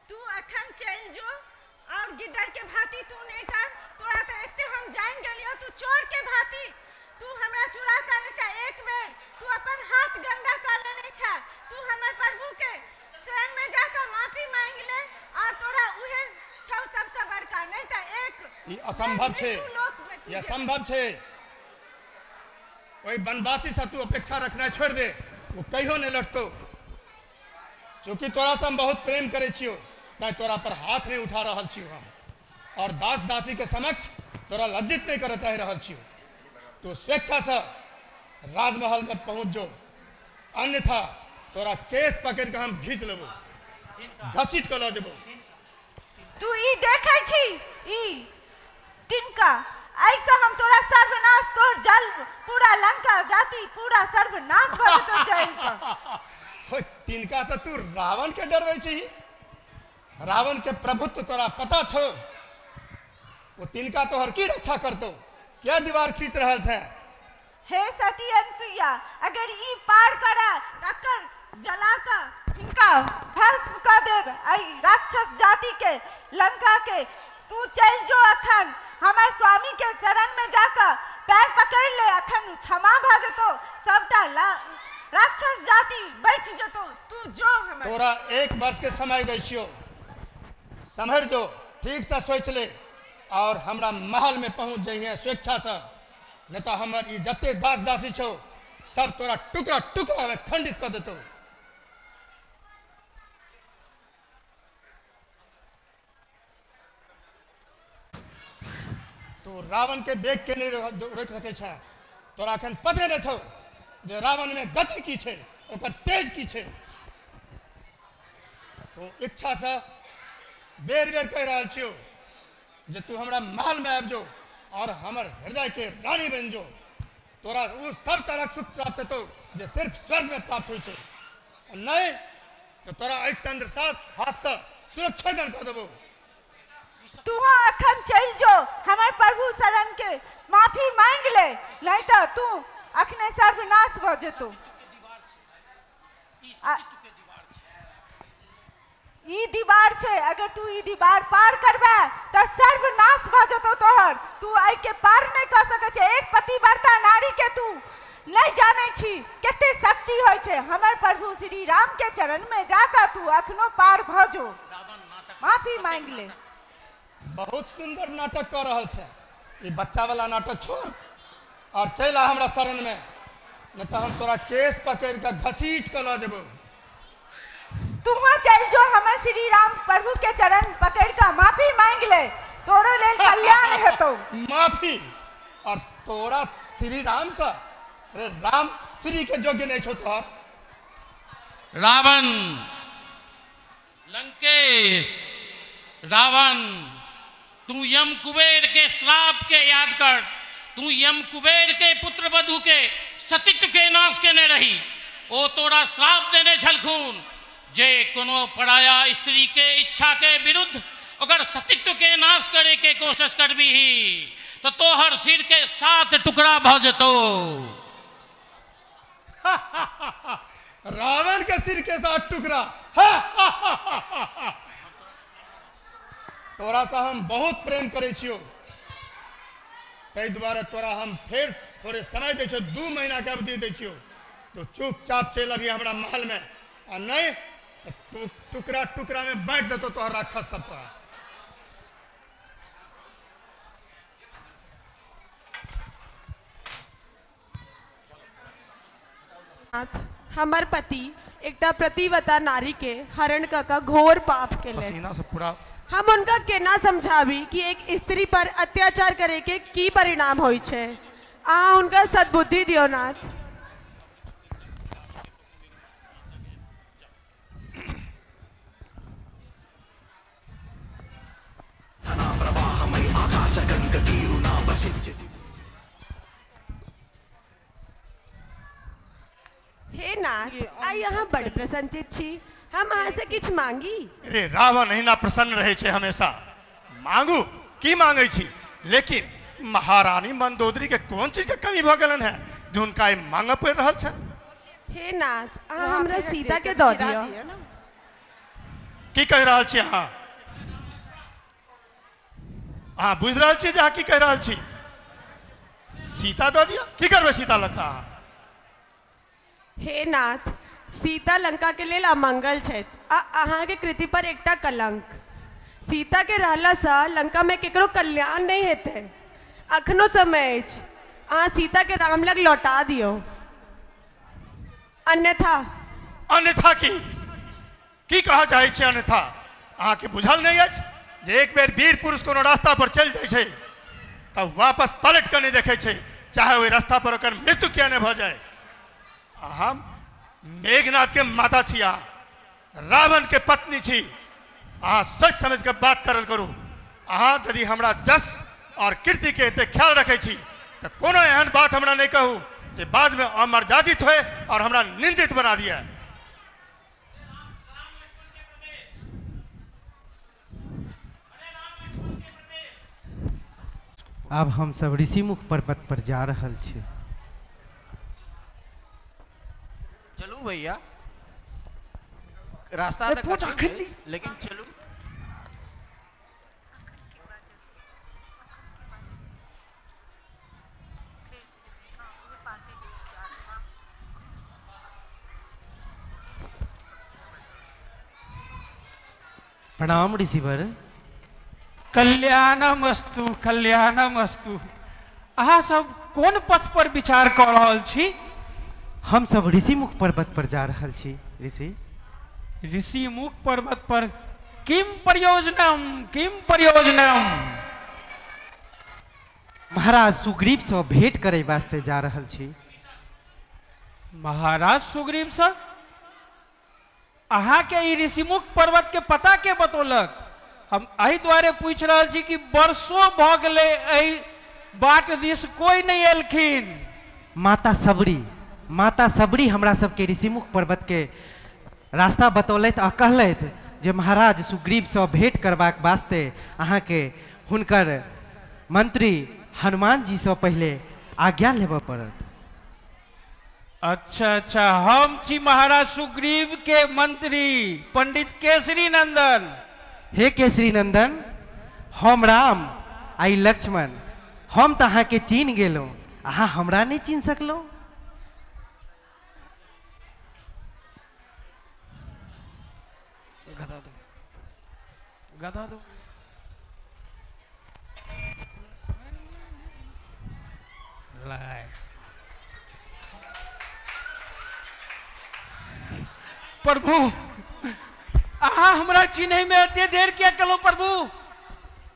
तू अखन चल जो और गिद्दड़ के भांति तू नहीं कर। तोरा तो एकते हम जान गेलियो तू चोर के भांति। तू हमरा चुरा कर छ एक बेर, तू अपन हाथ गंदा कर लेने छ। तू हमर प्रभु के शरण में जाकर माफी मांग ले और तोरा उहे छौ सबसे बड़का नहीं तो एक ये असंभव छे, ये असंभव छे। वही बनवासी से तू अपेक्षा रखना छोड़ दे, वो कहियो नहीं लटतो। चूंकि तोरा से हम बहुत प्रेम करे छियो ताई तोरा पर हाथ नहीं उठा रहल छियो हम, और दास दासी के समक्ष तोरा लज्जित नहीं करे चाह रहल छियो। तो स्वेच्छा से राजमहल में पहुंच जो, अन्यथा तोरा केस पकड़ के हम घींच लेबो, घसीट के ल जेबो। तू ई देखे छी ई तिनका ऐसा हम तोरा सर्वनाश तोर जल पूरा लंका जाति पूरा सर्वनाश भऽ जेतौ जल हो तिनका से तू रावण के डरबै छी। रावण के प्रभुत्व तोरा पता छो? वो तिनका तोहर की रक्षा करतो? क्या दीवार खींच रहल छै? हे सती अनसुईया, अगर ई पार करा तकर जला का हिनका भस्म कर देब आई राक्षस जाति के लंका के। तू चल जो अखन हमार स्वामी के चरण में जाकर पैर पकड़ ले, अखन क्षमा भऽ जेतो, सबटा राक्षस जाति बच जेतो। तू जो हमर तोरा 1 वर्ष के समय दै छियो, समझ जो, ठीक से सोच ले और हमरा महल में पहुंच जाइए स्वेच्छा से, नहीं तो हमर ई जते दास दासी छो सब तोरा टुकड़ा टुकड़ा में खंडित कर देतो। तो रावण के बेग के नहीं रोक सके छै। तोरा अखन पते नहीं छो जे रावण में गति की छे, ओकर तेज की छे। तो इच्छा से बेर बेर कह रहा छियो जे तू हमरा महल में आबि जो और हमर हृदय के रानी बन जो। तोरा वो सब तरह सुख प्राप्त हेतौ जे सिर्फ स्वर्ग में प्राप्त होइ छै। नहीं तो तोरा एहि चंद्रसास हाथ से सुरक्षादन कर देबो। तू अखन चल जो हमारे प्रभु शरण के माफी मांग ले, नहीं तो तू अखने सर्वनाश भऽ जेतो। ई दीवार छे, अगर तू ई दीवार पार करबे तो सर्वनाश भऽ जेतो तोहर। तू आई के पार नहीं कर सके छे। एक पतिव्रता नारी के तू नहीं जाने छी केते शक्ति होय छे। हमार प्रभु श्री राम के चरण में जाकर तू अखनो पार भऽ जो, माफी मांग ले। बहुत सुंदर नाटक कर रहल छै। ये बच्चा वाला नाटक छोड़ और चल आ हमरा शरण में, नहीं तो हम तोरा केस पकड़ के घसीट के ला जेबो। तू चल जो हमारे श्री राम प्रभु के चरण पकड़ का माफी मांग ले, तोरे लेल कल्याण हेतौ। माफी? और तोरा श्री राम से? अरे राम श्री के योग्य नहीं छो तोहर। रावण, लंकेश, रावण, तू यम कुबेर के श्राप के याद कर। तू यम कुबेर के पुत्र वधु के सतित्व के नाश केने रही। ओ तोरा श्राप देने छलखून जे कोनो पराया स्त्री के इच्छा के विरुद्ध अगर सतित्व के नाश करे के कोशिश करबी तो तोहर सिर के 7 टुकड़ा भऽ जेतो। रावण के सिर के 7 टुकड़ा? तोरा से हम बहुत प्रेम करे छियो, तै दुआरे तोरा हम फिर थोड़े समय दे छियो, 2 महीना के अवधि दे छियो। तो चुपचाप चल अभी हमरा महल में, और नहीं तो तू टुकड़ा टुकड़ा में बांट देतो तोहर राक्षस सब तोरा। हमार पति एकटा प्रतिव्रता नारी के हरण का घोर पाप के ले। पसीना से पूरा हम उनका केना समझाबी कि एक स्त्री पर अत्याचार करे के की परिणाम होई छे। अहाँ उनका सद्बुद्धि दियो नाथ। हे नाथ, आई यहाँ बड़ प्रसन्नचित छी। हम अहाँ से किछ मांगी? अरे रावण एहिना प्रसन्न रहे छे हमेशा। मांगू की मांगे छी, लेकिन महारानी मंदोदरी के कौन चीज के कमी भ गेलन है जो उनका ई मांग पड़ रहल छै? हे नाथ, अहाँ हमरा सीता के दऽ दियौ। की कह रहल छी अहाँ? अहाँ बुझ रहल छी जे अहाँ की कह रहल छी? सीता दऽ दियौ? की करबे सीता लंका? हे नाथ, सीता लंका के लेल अमंगल छथि आ अहाँ के कृति पर एकटा कलंक। सीता के रहला से लंका में केकरो कल्याण नहीं हेतै। अखनो समय अछि, अहाँ सीता के राम लग लौटा दियो, अन्यथा। अन्यथा की कहा चाहे छै? अन्यथा अहाँ के बुझल नहीं अछि जे एक बेर वीर पुरुष कोनो रास्ता पर चल जाय छै तब वापस पलट कर नहीं देखे छै, चाहे वही रास्ता पर ओकर मृत्यु किया नहीं भ जाए। हम मेघनाथ के माता छी, रावण के पत्नी छी। अहाँ सोच समझ के बात करल करू। अहाँ यदि हमरा जस और कीर्ति के एते ख्याल रखे छी तो कोनो एहन बात हमरा नहीं कहू कि बाद में अमर्यादित होए और हमरा निंदित बना दिया। अब हम सब ऋषिमुख पर्वत पर जा रहल छी। चलू भैया, रास्ता तक कठिन है, लेकिन चलू। प्रणाम ऋषिवर। कल्याणमस्तु कल्याणमस्तु। अहाँ सब कोन पथ पर विचार कर रहल छी? हम सब ऋषिमुख पर्वत पर जा रहल छी ऋषि। ऋषिमुख पर्वत पर किम प्रयोजनम किम प्रयोजनम? महाराज सुग्रीव से भेंट करे वास्ते जा रहल छी। महाराज सुग्रीव से? अहाँ के ई ऋषिमुख पर्वत के पता के बतौलक? हम एहि द्वारे पूछ रहल छी कि वर्षों भ गेलै एहि बाट दिस कोई नहीं एलखिन। माता सबरी हमरा सबके ऋषिमुख पर्वत के रास्ता बतौलत आ कहलत जे महाराज सुग्रीव से भेंट करबाक वास्ते अहाँ के हुनकर मंत्री हनुमान जी से पहले आज्ञा लेबऽ पड़त। अच्छा अच्छा, हम छी महाराज सुग्रीव के मंत्री पंडित केसरी नंदन। हे केसरी नंदन, हम राम आई लक्ष्मण हम तो अहाँ के चीन गेलौं, अहाँ हमरा नहीं चीन सकलौं? गदा दो। लाए। प्रभु, अहाँ हमरा चिन्है में एते देर किया कलो प्रभु?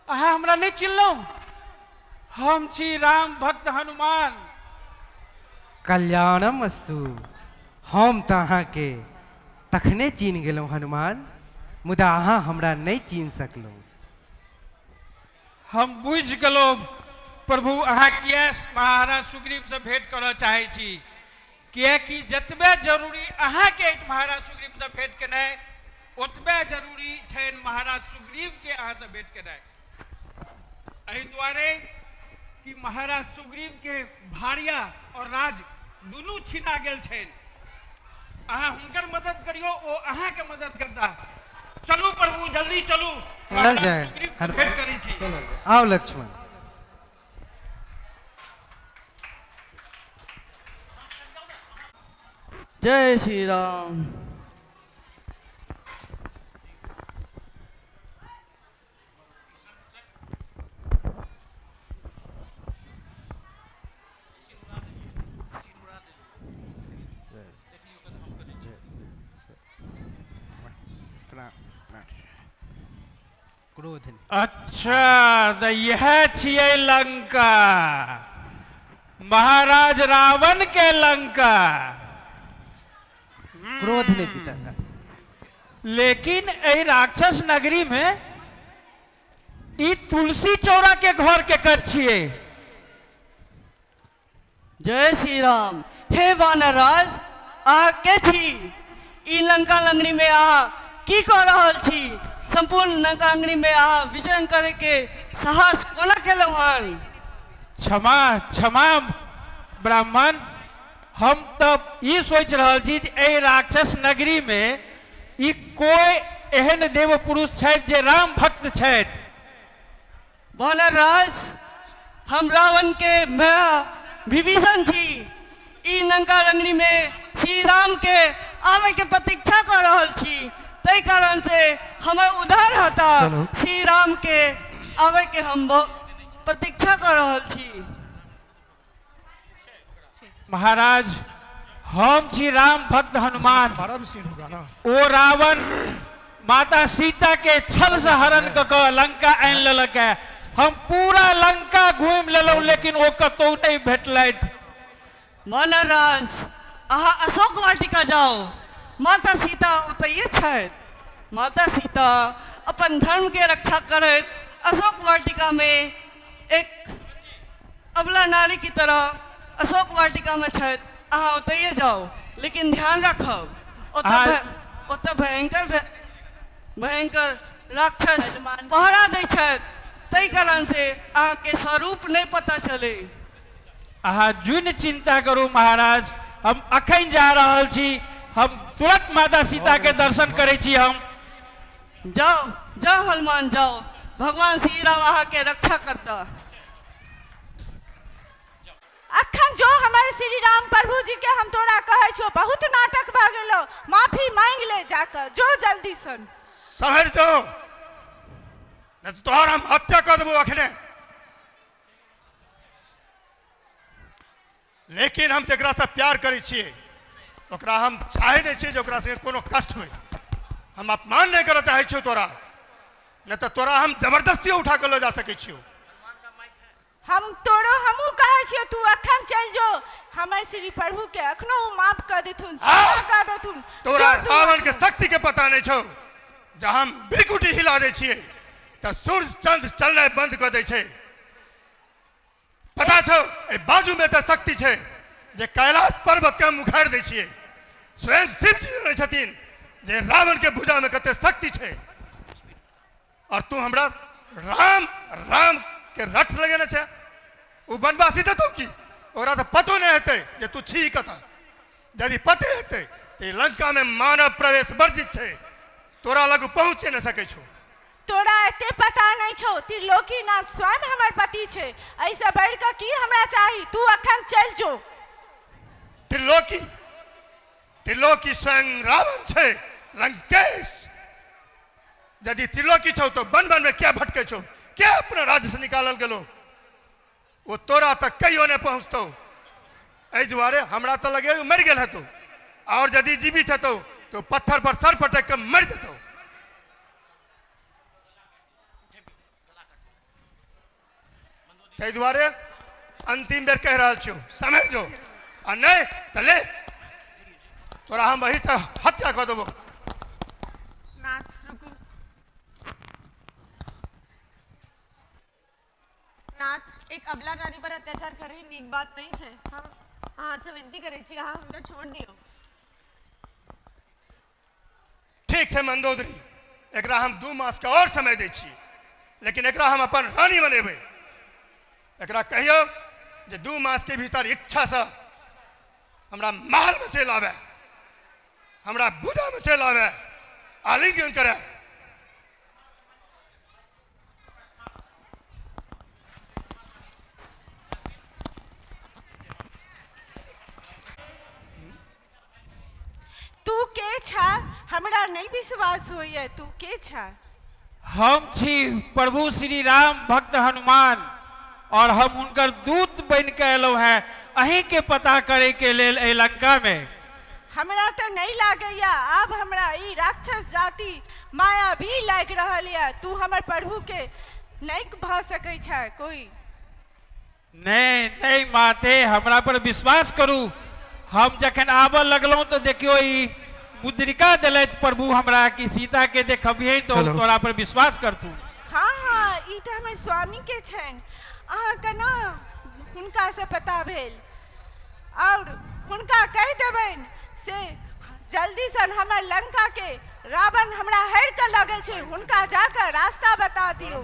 अहाँ हमरा नहीं चिन्हलौ? हम छी राम भक्त हनुमान। कल्याणम अस्तु। हम तो अहाँ के तखने चीन गेलौं हनुमान, मुदा अहाँ हमरा नहीं चीन सकलौं। हम बुझ गेलो प्रभु, अहाँ किया महाराज सुग्रीव से भेंट करऽ चाहे छी, कियाकि जतबे जरूरी अहाँ के महाराज सुग्रीव से भेंट केनाइ ओतबे जरूरी छै महाराज सुग्रीव के अहाँ से भेंट केनाइ। एहि द्वारे कि महाराज सुग्रीव के भार्या और राज दुनू छिना गेल छनि। अहाँ हुनकर मदद करियो, ओ अहाँ के मदद करता। चलू प्रभु, जल्दी चलू, चल जाए। भेंट करी छी। आओ लक्ष्मण। जय श्री राम। अच्छा, तो यह छिए लंका, महाराज रावण के लंका। क्रोध ने पिता था। लेकिन ए राक्षस नगरी में ई तुलसी चौरा के घर के कर छिए। जय श्री राम। हे वानर राज, अहाँ के छी? ई लंका लंगड़ी में अहाँ की कह रहल छी? संपूर्ण लंका लंगड़ी में अहाँ विचरण करे के साहस कोना केलहुँ हन? क्षमा क्षमा ब्राह्मण, हम तब ये सोच रहल छी जे ए राक्षस नगरी में ई कोई एहन देव पुरुष छथि जे राम भक्त छथि। वानर राज, हम रावण के माया विभीषण छी। ई लंका लंगड़ी में श्री राम के आवे के प्रतीक्षा कर रहल छी, तै कारण से हमर उधार हता श्री राम के आवे के हम प्रतीक्षा कर रहल छी। महाराज, हम छी राम भक्त हनुमान। ओ रावण माता सीता के छल से हरण क के लंका आनि लेलक है। हम पूरा लंका घूम लेलहुँ, लेकिन ओ कतौ नहीं भेटलथि। वानर राज, अहाँ अशोक वाटिका जाओ, माता सीता ओतैये छथि। माता सीता अपन धर्म के रक्षा करैत अशोक वाटिका में एक अबला नारी की तरह अशोक वाटिका में छथि, अहाँ ओतहिए जाओ, लेकिन ध्यान रखब ओतऽ भयंकर राक्षस पहरा दै छथि, ताहि कारण से अहाँ के स्वरूप नहीं पता चले। अहाँ जुन चिंता करू महाराज, हम अखन जा रहल छी, हम तुरंत माता सीता के दर्शन करे छी। हम जाओ जाओ हनुमान जाओ, भगवान श्री राम अहाँ के रक्षा करता। अखन जो हमारे श्री राम प्रभु जी के हम तोरा कहे छो, बहुत नाटक भ गेलो, माफी मांग ले जाकर, जो जल्दी सन समझ दो, नहीं तो तोहर हम हत्या कर देबो अखने। लेकिन हम जेकरा से प्यार करै छियै, ओकरा हम चाहे नहीं छियै जे ओकरा से कोनो कष्ट होय। हम अपमान नहीं करना चाहे छियो तोरा, नहीं तो तोरा हम जबरदस्ती उठा के ले जा सकै छियो। हम तोरो हमू कहे छियो, तू अखन चल जो, हमारे श्री प्रभु के अखनो माफ कर देथुन, क्षमा कर देथुन। तोरा रावण के शक्ति के पता नहीं छौ, जब हम बिरकुटी हिला दे छियै तो सूर्य चंद्र चलना बंद कर दे छै। पता छौ ए बाजू में तो शक्ति छै जे कैलाश पर्वत के हम उखाड़ दे छियै। स्वयं शिव जी जानै छथिन जे रावण के भुजा में कते शक्ति छै, और तू हमरा राम राम के रट लगे छै। वो वनवासी देतौ की, ओकरा तो पतो नहीं हेतै जे तू छी कता। यदि पते हेतै तो लंका में मानव प्रवेश वर्जित छै, तोरा लग पहुंचे न सकै छौ। तोरा एते पता नहीं छो, त्रिलोकीनाथ स्वयं हमार पति छे, ऐसा बढ़ के की हमरा चाही, तू अखन चल जो। त्रिलोकी त्रिलोकी स्वयं रावण छे, लंकेश। यदि त्रिलोकी छौ तो वन वन में क्या भटके छौ, क्या अपना राज्य से निकालल गेलो, वो तोरा तक कहियो नहीं पहुंचतो। एहि दुआरे हमरा तो लगे मर गेल हेतौ, और यदि जीवित हेतौ तो पत्थर पर सर पटक के मर जेतौ। ताहि दुआरे अंतिम बेर कह रहा छो, समझ जो, आ नहीं तो ले तोरा हम वही से हत्या कर देबो। नाथ रुकू, नाथ एक अबला नारी पर अत्याचार करे नीक बात नहीं छे। हम अहाँ से विनती करे छी, अहाँ हमके छोड़ दियो। ठीक है मंदोदरी, एकरा हम 2 मास का और समय दे छी, लेकिन एकरा हम अपन रानी बनेबे। एकरा कहियो जे 2 मास के भीतर इच्छा से हमरा महल में चल आवे, हमरा भुजा में चल आवे, आलिंगन करे। तू के छा, हमरा नहीं विश्वास होइए, तू के छा? हम छी प्रभु श्री राम भक्त हनुमान, और हम उनकर दूत बन के एलो हैं अहीं के पता करे के लेल ए लंका में। हमरा तो नहीं लागैया अब हमरा ई राक्षस जाति माया भी लाग रहल है। तू हमर प्रभु के नहीं भ सकै छै कोई। नहीं नहीं माते, हमरा पर विश्वास करू। हम जखन आबऽ लगलहुँ तो देखियो ई मुद्रिका दिलथि प्रभु हमरा कि सीता के देखबियै तो तोरा पर विश्वास करतू। हाँ हाँ, ई तो हमर स्वामी के छन, अहाँ के ना हुनका से पता भेल, और हुनका कह देबन से जल्दी सन हमर लंका के रावण हमरा हर के लगल छै, हुनका जाकर रास्ता बता दियो,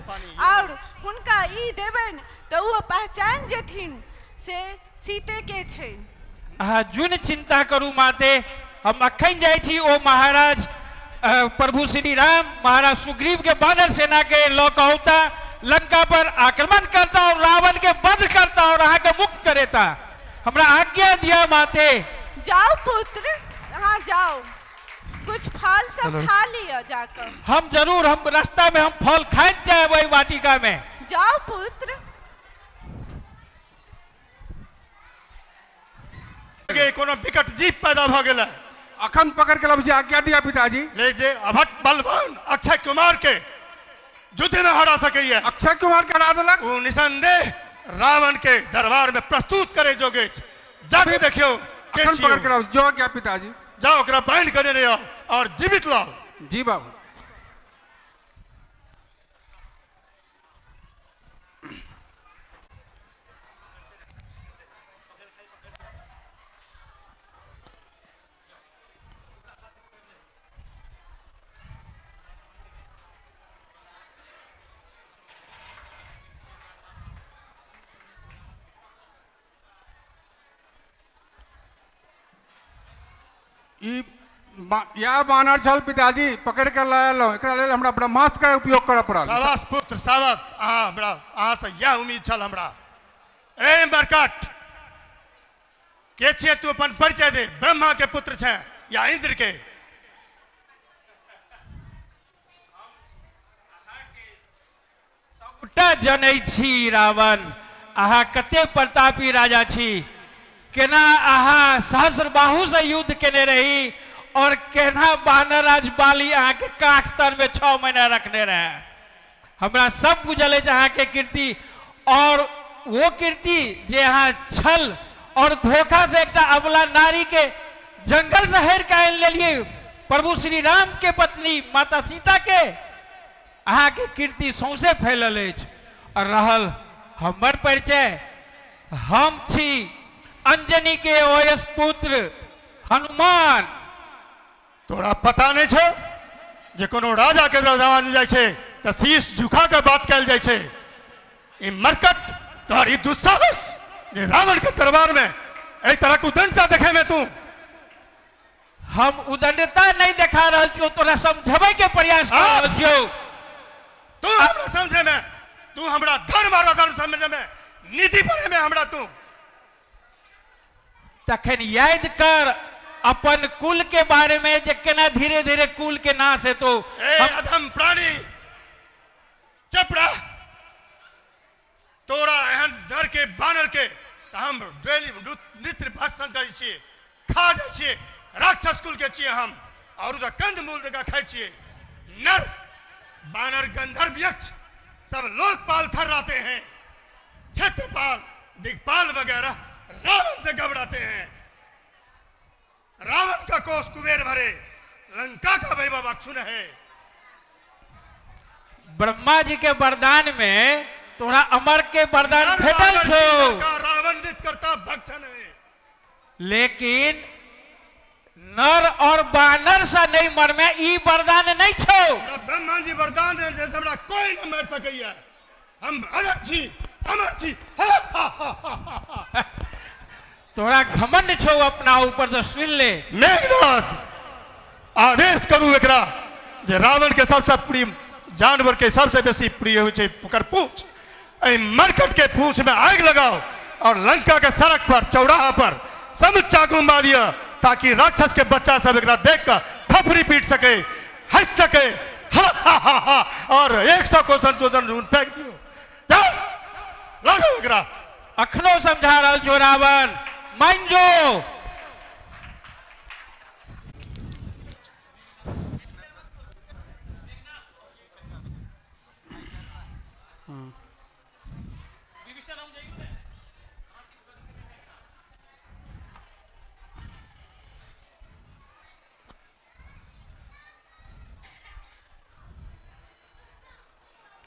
और हुनका ई देबन तो वो पहचान जेथिन से सीते के छै। अहाँ जुन चिंता करू माते, हम अखन जाइ छी ओ महाराज प्रभु श्री राम महाराज सुग्रीव के बानर सेना के लऽ कऽ औता, लंका पर आक्रमण करता और रावण के वध करता और अहाँ के मुक्त करेता। हमरा आज्ञा दिया माते। जाओ पुत्र, हाँ जाओ, कुछ फल सब खा लियो जाकर। हम जरूर, हम रास्ता में हम फल खाइत जाए वही वाटिका में। जाओ पुत्र। कोनो विकट जीव पैदा भ गेल, अखन पकड़ के लब आज्ञा दिया पिताजी। ले जे अभट बलवान अक्षय कुमार के युद्ध में हरा सकैया। अक्षय कुमार के हरा देलक, वो निसंदेह रावण के दरबार में प्रस्तुत करे जोगे। जाके देखियो के अखन पकड़ के लब जो आज्ञा पिताजी। जाओ ओकरा बांध करे रहो और जीवित लाओ। जी बाबू। यह बानर छल पिताजी पकड़ के लायल एकरा लेल हमरा ब्रह्मास्त्र का उपयोग करऽ पड़ल। साबास पुत्र साबास। अहाँ से यह उम्मीद छल हमरा। ए मरकट के छियै तू? अपन परिचय दे। ब्रह्मा के पुत्र छै या इंद्र के? सबटा जनै छी रावण, अहाँ कते प्रतापी राजा छी। केना अहाँ सहस्र बाहु से युद्ध केने रही और केना बानरराज बाली अहाँ के काख तर में 6 महीना रखने रहे। हमरा सब बुझल अछि अहाँ के कीर्ति, और वो कीर्ति जे अहाँ छल और धोखा से एकटा अबला नारी के जंगल से हेर के आनि लेलिए, प्रभु श्री राम के पत्नी माता सीता के। अहाँ के कीर्ति सौंसे फैलल अछि। और रहल हमर परिचय, हम छी अंजनी के ओयस पुत्र हनुमान। तोरा पता नहीं छो जे कोनो राजा के दरबार जाय छे त शीश झुका के बात कल जाय छे। ई मरकट तोरी दुस्साहस जे रावण के दरबार में एक तरह के उदंडता देखे में तू। हम उदंडता नहीं दिखा रहल छियो, तोरा समझावे के प्रयास कर रहल छियो। तू हमरा समझे में, तू हमरा धर्म और अधर्म समझे में, नीति पढ़े में हमरा तू। तखन याद कर अपन कुल के बारे में जे केना धीरे धीरे कुल के नाश है। तो अधम प्राणी चुप रह। तोरा एहन डर के बानर के हम डेली नित्य भक्षण करै छियै, खा जाइ छियै। राक्षस कुल के छियै हम, और उधर कंद मूल जगह खाइ छियै। नर बानर गंधर्व यक्ष सब लोकपाल थर्राते हैं। क्षेत्रपाल दिग्पाल वगैरह रावण से घबराते हैं। रावण का कोष कुबेर भरे, लंका का वैभव अक्षुण है। ब्रह्मा जी के वरदान में तोरा अमर के वरदान भेटल छो। रावण नित करता भक्षण है। लेकिन नर और बानर से नहीं मर में ई वरदान नहीं छो। ब्रह्मा जी वरदान जैसे हमरा कोई न मार सकैया। हम अमर छी, अमर छी। तोरा घमंड छो अपना ऊपर, तो सुन ले। मेघनाथ आदेश करू एकरा जे रावण के सबसे प्रिय जानवर के सबसे बेसी प्रिय होइ छै ओकर पूंछ। ए मरकट के पूंछ में आग लगाओ और लंका के सड़क पर चौराहा पर समुच्चा घुमा दिया, ताकि राक्षस के बच्चा सब एकरा देख कर थपड़ी पीट सके, हंस सके। हा हा हा हा, और 100 क्वेश्चन जोजन फेंक दियो। जाओ लगाओ एकरा। अखनो समझा रहल छो रावण, मान जो।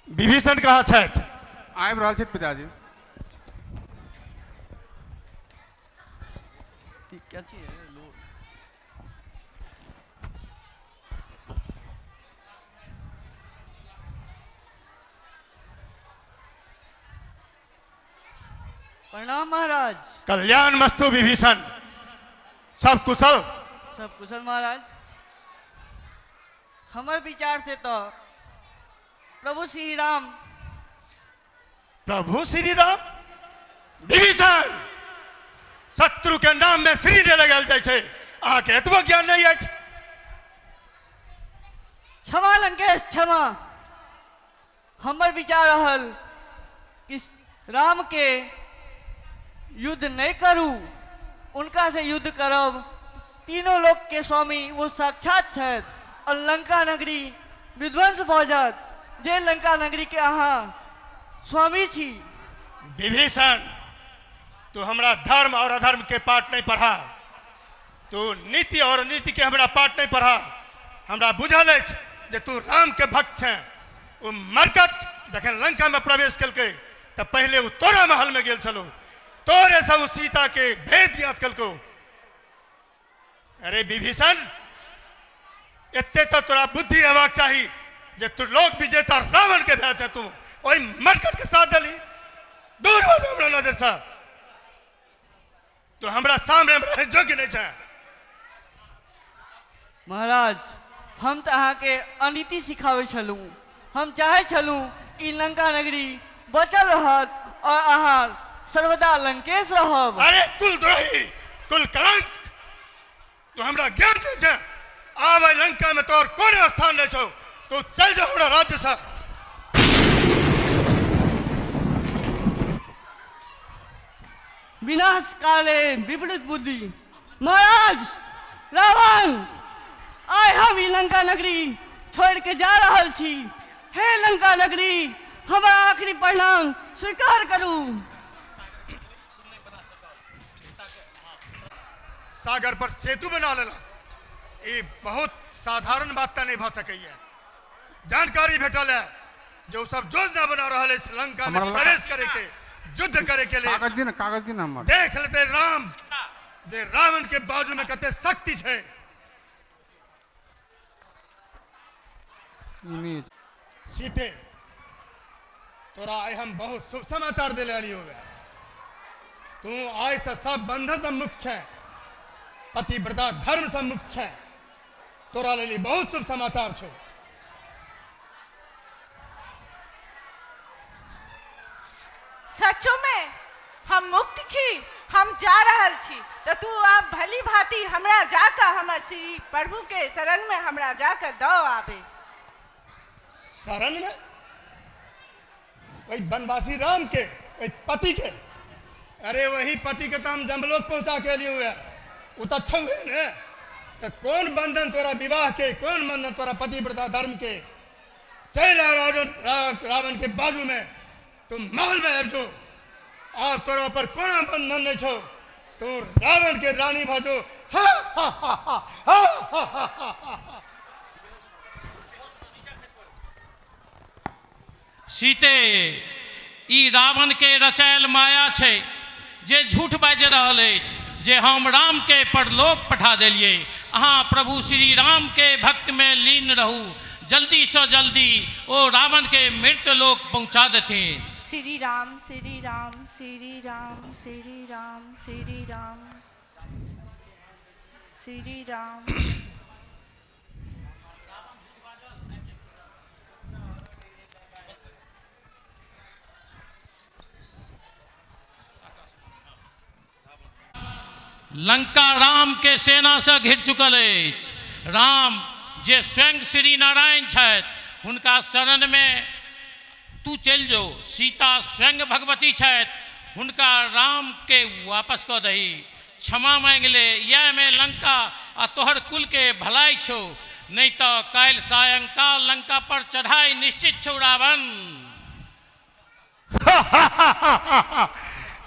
विभीषण कहाँ छथि? आबि रहल छथि पिताजी। क्या चाहिए लोग? प्रणाम महाराज। कल्याण मस्तु विभीषण, सब कुशल? सब कुशल महाराज। हमारे विचार से तो प्रभु श्री राम। प्रभु श्री राम? विभीषण, शत्रु के नाम में श्री ने लगाल जाय छै, आके एतबो ज्ञान नहीं अछि। क्षमा लंकेश क्षमा। हमर विचार रहल कि राम के युद्ध नहीं करू, उनका से युद्ध करब। तीनों लोक के स्वामी वो साक्षात छथि, और लंका नगरी विध्वंस भऽ जायत जे लंका नगरी के अहाँ स्वामी छी। विभीषण, तू हमरा धर्म और अधर्म के पाठ नहीं पढ़ा, तू नीति और नीति के हमरा पाठ नहीं पढ़ा। हमरा बुझल अछि जे तू राम के भक्त छै। वो मरकट जखन लंका में प्रवेश कलकै तो पहले वो तोरा महल में गेल छलो, तोरे से वो सीता के भेद याद कलको। अरे विभीषण, एते तो तोरा बुद्धि हेबाक चाही जे तू लोक विजेता रावण के भय छै। तू ओई मरकट के साथ दली, दूर हो जा हमरा नजर से। तो हमरा सामने हमरा योग्य नहीं छै। महाराज हम तो अहाँ के अनीति सिखावे छलू। हम चाहे छलू ई लंका नगरी बचल रहत और अहाँ सर्वदा लंकेश रहब। अरे कुलद्रोही, कुल कलंक, तू हमरा ज्ञान दे छे। आवे लंका में तोर कोने स्थान नहीं छो, तू चल जा हमरा राज्य से। विनाश काले विपरीत बुद्धि। महाराज रावण, आय हम ई लंका नगरी छोड़ के जा रहल छी। हे लंका नगरी, हमारा आखिरी परिणाम स्वीकार करू। सागर पर सेतु बना लेला, ये बहुत साधारण बात नहीं भ सकैया। जानकारी भेटल है जो सब योजना बना रहा है इस लंका में प्रवेश करे के, युद्ध करे के लिए। कागज दिन हमर देख लेते राम जे रावण के बाजू में कते शक्ति है। सीते, तोरा आय हम बहुत शुभ समाचार दे ले हो। तू आय से सब बंधन से मुक्त है, पतिव्रता धर्म से मुक्त है। तोरा ले बहुत शुभ समाचार छो। सचो में हम मुक्त छी, हम जा रहल छी। तो तू आप भली भांति हमरा जाकर हमर श्री प्रभु के शरण में हमरा जाकर दो आवे। शरण में वही बनवासी राम के, वही पति के। अरे वही पति के तो हम जमलोक पहुंचा के लिए हुए, वो तो अच्छा हुए न। तो कौन बंधन तोरा विवाह के, कौन बंधन तोरा पतिव्रता धर्म के। चल रावण के बाजू में, तुम महल में अब जो आप तोरा पर कोना बंधन नहीं छो। तो रावण के रानी भाजो। हा हा हा हा हा हा हा हा। सीते, ई रावण के रचायल माया छे जे झूठ बाज रहल अछि जे हम राम के परलोक पठा देलिए। अहाँ प्रभु श्री राम के भक्त में लीन रहू, जल्दी से जल्दी ओ रावण के मृत्यु लोक पहुंचा देते। श्री राम श्री राम श्री राम श्री राम श्री राम श्री राम। लंका राम के सेना से घिर चुकल अछि। राम जे स्वयं श्री नारायण छथि, हुनका शरण में तू चल जो। सीता स्वयं भगवती छथि, हुनका राम के वापस कऽ दही, क्षमा मांग ले। यह में लंका आ तोहर कुल के भलाई छो, नहीं तो काल सायंकाल लंका पर चढ़ाई निश्चित छो रावण।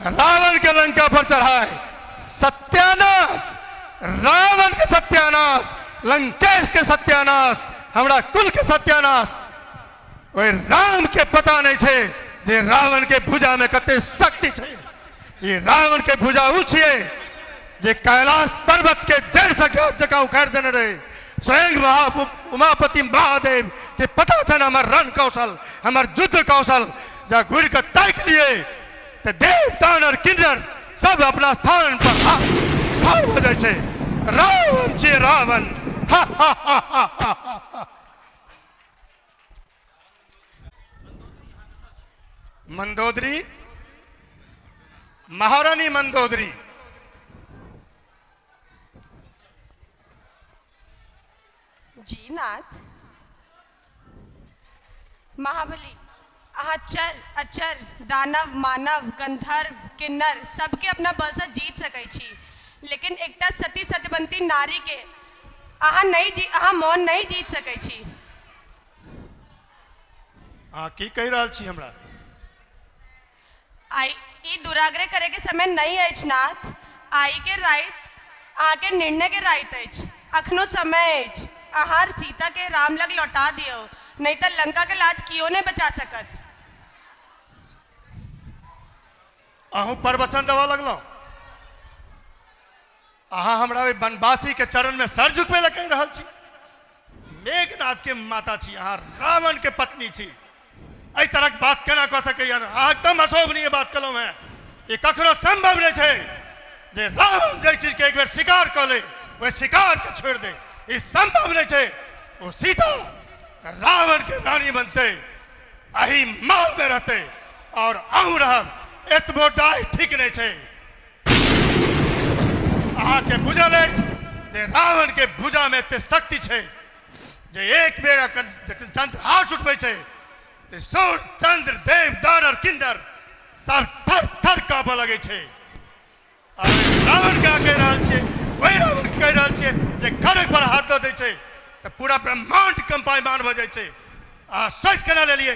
रावण के लंका पर चढ़ाए सत्यानाश, रावण के सत्यानाश, लंकेश के सत्यानाश, हमरा कुल के सत्यानाश। ओए राम के पता नहीं छे जे रावण के भुजा में कते शक्ति छे। ये रावण के भुजा ऊंचिए जे कैलाश पर्वत के जड़ से जगह उखाड़ देने रहे। स्वयं उमापति महादेव के पता छन हमर रण कौशल, हमर युद्ध कौशल। जा घुर के ताक लिए तो देवतान और किन्नर सब अपना स्थान पर ठाड़ हो जाए छे। रावण छे रावण। हा हा हा हा हा। मंदोदरी, महारानी मंदोदरी, जी नाथ। महाबली, अहाँ चर अचर दानव मानव गंधर्व किन्नर सबके अपना बल से जीत सकै छी, लेकिन एकटा सती सत्यवंती नारी के अहाँ मौन नहीं जीत सकै छी। की कह रहा छी हमरा? आई ई दुराग्रह करे के समय नहीं अछि नाथ। आई के राइत अहाँ के निर्णय के राइत अछि। अखनो समय अछि, अहाँ सीता के राम लग लौटा दियो, नहीं तो लंका के लाज कियो नहीं बचा सकत। अहू प्रवचन देवा लगलो। अहाँ हमरा वनवासी के चरण में सर झुकवे ला कह रहा छी। मेघनाथ के माता छी, अहाँ रावण के पत्नी छी। एहि तरह बात केना कह सकैया? अहाँ एकदम अशोभनीय बात कलौ है। ये कखनो संभव नहीं है जे रावण जे चीज के एक बेर शिकार कर ले, वह शिकार के छोड़ दे। ई संभव नहीं छे। वो सीता रावण के रानी बनते, अही माल में रहते और अहू रहब एतबो डाय ठीक नहीं छे। अहाँ के बुझल अछि जे रावण के भुजा में एते शक्ति छे जे एक बेर चंद्र हाथ उठबै छे ते सूर्य चंद्र देव दानव किन्नर सब थर थर काँपऽ लगे छे। और रावण का कह रहल छे, वही रावण कह रहल छे जे खड़े पर हाथ दऽ दै छे तो पूरा ब्रह्मांड कंपायमान भ जाइ छे। आ सोच केना लेलिए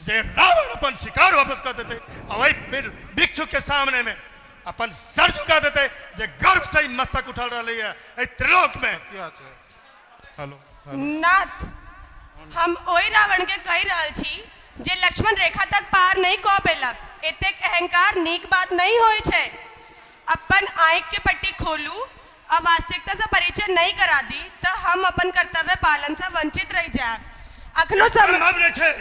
जे रावण अपन शिकार वापस कर देते और वही भिक्षु के सामने में अपन सर झुका देते जे गर्व से ही मस्तक उठल रही है ए त्रिलोक में। हेलो नाथ, हम ओई रावण के कह रहल छी जे लक्ष्मण रेखा तक पार नहीं कऽ पेलक। एतेक अहंकार नीक बात नहीं होय छै। अपन आँख के पट्टी खोलू और वास्तविकता से परिचय नहीं करा दी तो हम अपन कर्तव्य पालन से वंचित रह जाएब। अखनो संभव नहीं छै,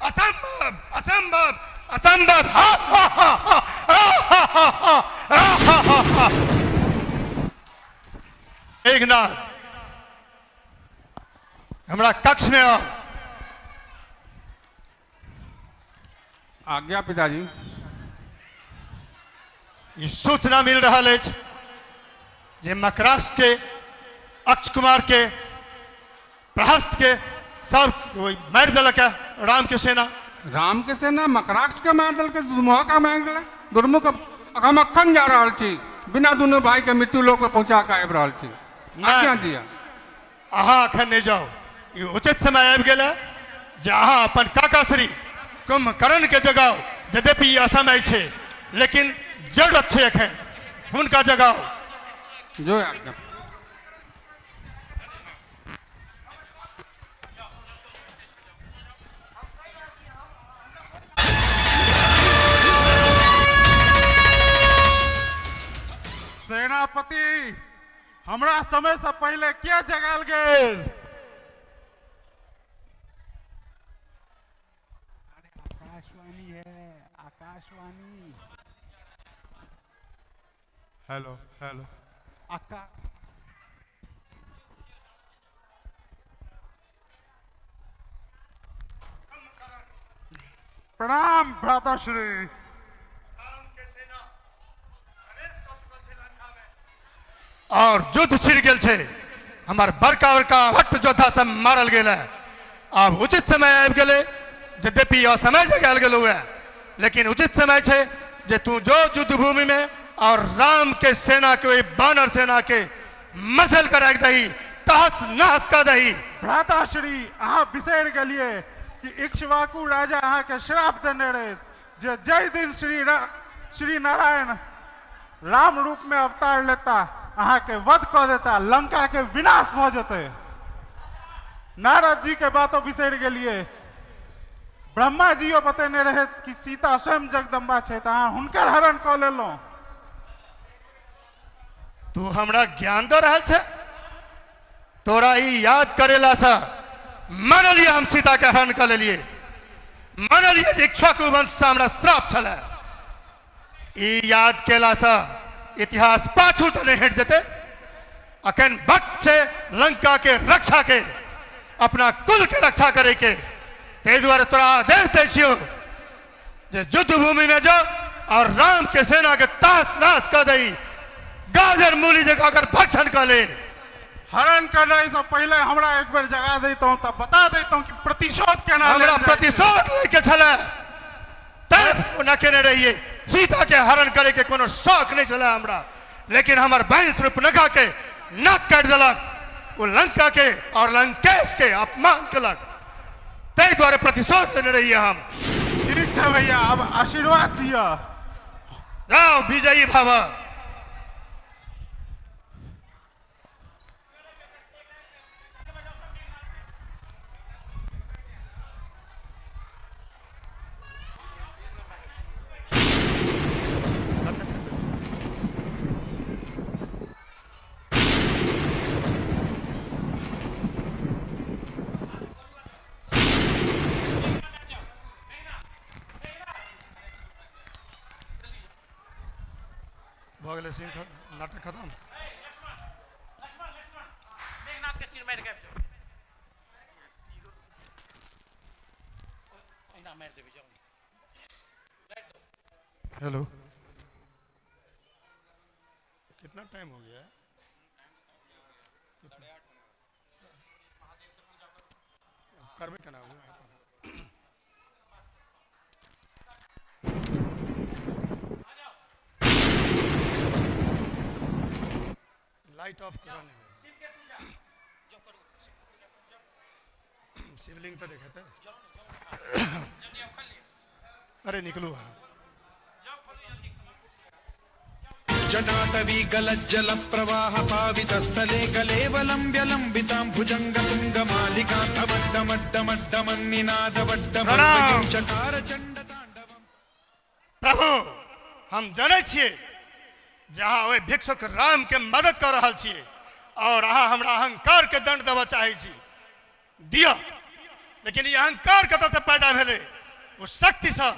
असंभव असंभव असंभव। हा हा हा हा। मेघनाथ हमरा कक्ष में आओ। आज्ञा पिताजी। ये सूचना मिल रहा है जे मकरास के अक्ष कुमार के प्रहस्त के सब मार दिलक राम के सेना। राम के सेना मकराक्ष के मार दिल के दुर्मुह का मार दिल दुर्मुख। हम अखन जा रहा छी बिना दोनों भाई के मृत्यु लोक में पहुंचा के आबि रहल छी। आज्ञा दिया। अहाँ अखन नहीं जाओ, ये उचित समय आबि गेल जे अहाँ अपन काकाश्री कुंभकर्ण के जगाओ। यद्यपि ये असमय छे लेकिन जरूरत छे अखन हुनका जगाओ। जो आज्ञा। सेनापति हमरा समय से पहले क्या जगाल गेल? आकाशवाणी है, आकाशवाणी। हेलो हेलो आका प्रणाम भ्राताश्री। और युद्ध छिड़ गेल छे, हमार बड़का बड़का हट योद्धा सब मारल गेल है। अब उचित समय आबि गेले, यद्यपि असमय जगाल गेल हुए लेकिन उचित समय छे जे तू जो युद्ध भूमि में और राम के सेना के वही बानर सेना के मसल कर रख दही, तहस नहस कर दही। भ्राताश्री अहाँ बिसरि गेलिए कि इक्ष्वाकु राजा अहाँ के श्राप देने रहे जे जय दिन श्री नारायण राम रूप में अवतार लेता अहाँ के वध कर देता, लंका के विनाश भ जते। नारद जी के बातों बिसरि गेलिए। ब्रह्मा जियो बतेने रहे कि सीता स्वयं जगदम्बा छे त अहाँ हुनकर हरण क लेलौं। तू हमरा ज्ञान दे रहल छे? तोरा ई याद करेला सा मान लिया हम सीता के हरण कर लेलिए। मान लिया जे इक्ष्वाकु वंश से हमरा श्राप छले। ई याद केला सा इतिहास पाछू तो नहीं हट जते। अखन वक्त छे लंका के रक्षा के, अपना कुल के रक्षा करे के। ते द्वारा तोरा आदेश दे छियो जे युद्ध भूमि में जाओ और राम के सेना के तास नाश कर दई, गाजर मूली जगह कर भक्षण कर ले। हरण करने से पहले हमरा एक बार जगा देता हूँ तब बता देता हूँ कि प्रतिशोध केना हमरा प्रतिशोध लेके चले तब न केने रहिए। सीता के हरण करे के कोनो शौक नहीं चला हमरा, लेकिन हमार बहन शूर्पणखा के नक काट दिलक, वो लंका के और लंकेश के अपमान कलक। ते द्वारे प्रतिशोध लेने रहिए हम। ठीक है भैया, अब आशीर्वाद दिया। जाओ विजयी भव। नाटक खत्म। तीर मार के ना मार देबे जाओ लाइट दो। हेलो, कितना टाइम हो गया है? करवे का ना हुआ है। लाइट ऑफ करो नहीं शिवलिंग तो देखा था। अरे निकलो वहाँ। जटाटवी गलज्जल प्रवाह पावितस्थले कलेवलम्ब्य लम्बितां भुजंग तुंग मालिका चकार चंड तांडवम। प्रभु, हम जाने छिए जहाँ ओए भिक्षुक राम के मदद कर रहा छिए और अहाँ हमरा अहंकार के दंड देवा चाहे छी दिया, लेकिन ये अहंकार कतऽ से पैदा भेले? वो शक्ति से,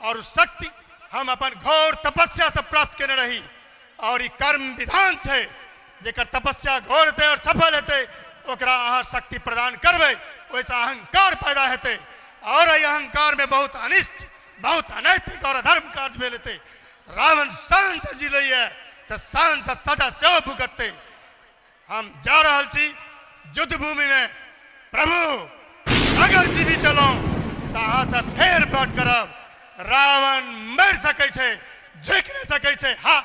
और उस शक्ति हम अपन घोर तपस्या से प्राप्त करने रही, और ये कर्म विधान छे जेकर तपस्या घोर हेतै और सफल हेतै ओकरा अहाँ शक्ति प्रदान करबै, वैसा अहंकार पैदा हेतै और ये अहंकार में बहुत अनिष्ट, बहुत अनैतिक और अधर्म कार्य भेल हेतै। रावण शान से जी रही है तो शान से सजा से भुगतते। हम जा रहल छी युद्ध भूमि में। प्रभु, अगर जीवित एलहुँ तो अहाँ से फेर बात करब। रावण मर सकै छै, झुकि नहीं सकै छै। हाँ,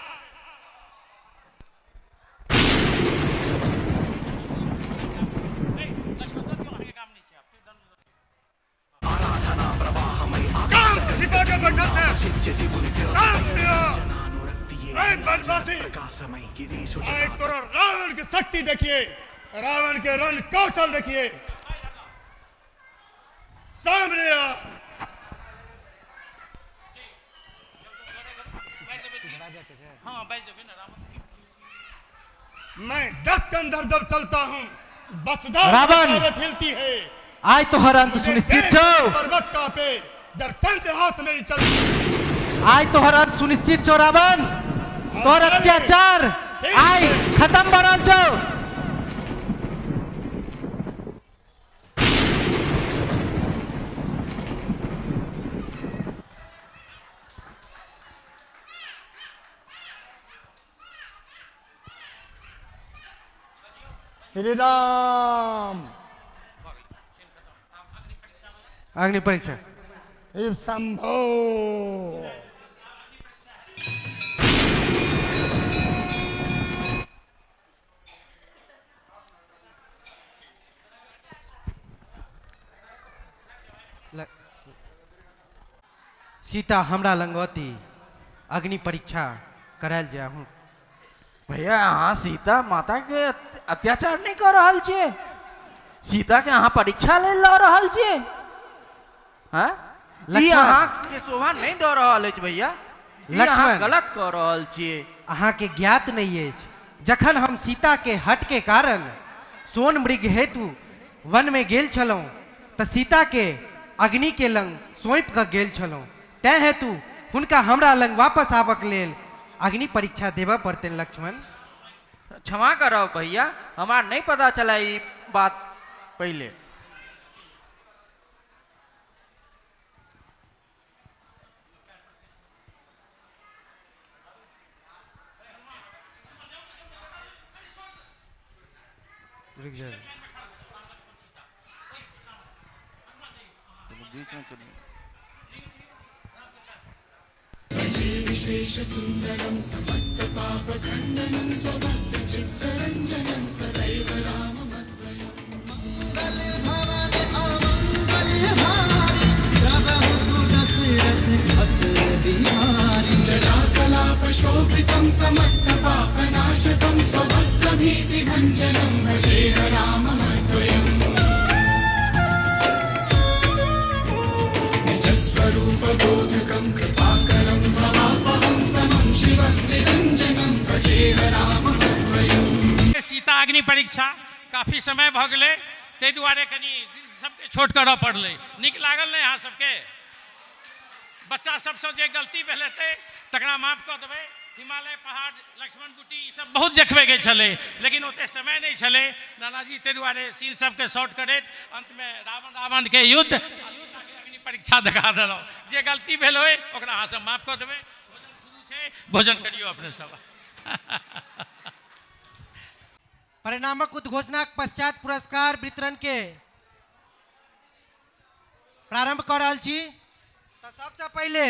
रावण की शक्ति देखिए, रावण के रण कौशल देखिए। सामने आ। मैं 10 कंधर जब चलता हूँ बसुधा रावण हिलती है। आय तो हर अंत सुनिश्चित छो। पर्वत कांपे जब चंद्र हाथ मेरी चलती। आय तो हर अंत सुनिश्चित छो रावण। तोर अत्याचार आय खत्म बनल छो। श्री राम। अग्नि परीक्षा शिव शंभो। सीता हमरा लंगवती अग्नि परीक्षा करायल जाहूँ। भैया यहाँ सीता माता के अत्याचार नहीं कर रहा छे। सीता के यहाँ परीक्षा ले ला रहा छे। हाँ? ई यहाँ के शोभा नहीं दे रहा है भैया। लक्ष्मण गलत कर रहा छे। अहाँ के ज्ञात नहीं है जखन हम सीता के हट के कारण सोन मृग हेतु वन में गेल छलौं त सीता के अग्नि के लंग सौंप के गेल छलौं। तै हेतु हुनका हमरा लंग वापस आबक लेल अग्नि परीक्षा देवा पड़ते। लक्ष्मण क्षमा करो भैया, हमार नहीं पता चला ये बात पहले। रुक जाओ। बीच में चलिए। विश्वेश सुंदरम समस्त पाप खंडनम स्वभक्त चित्तरंजनम सदैव राममद्वयम्। मंगल भवन अमंगल हारी जगहु सुदशरथ अचर बिहारी। जटाकलाप शोभितं समस्त पाप नाशकं स्वभक्त भीति भंजनं भजेह राममद्वयम्। निज स्वरूप बोधकं कृपाकरं भवापहं समं शिवं निरंजनं भजेह राममद्वयम्। सीता अग्नि परीक्षा काफी समय भ गए ते दुआरे कनी सबके छोट करऽ पड़ले। निक लागल नहीं अहाँ सबके? बच्चा सबसे जे गलती भेल हेतै तकरा माफ कऽ देबै। हिमालय पहाड़ लक्ष्मण बूटी ई सब बहुत देखबे के छलै, लेकिन ओते समय नहीं छलै नानाजी, ताहि दुआरे सीन सबके शॉर्ट करैत अंत में रावण के युद्ध अग्नि परीक्षा देखा देलहुँ। जे गलती भेल होय ओकरा अहाँ सब माफ कऽ देबै। भोजन शुरू छै, भोजन करियौ अपने सब। परिणामक उद्घोषणा के पश्चात पुरस्कार वितरण के प्रारंभ कर रहल छी। तो सबसे पहले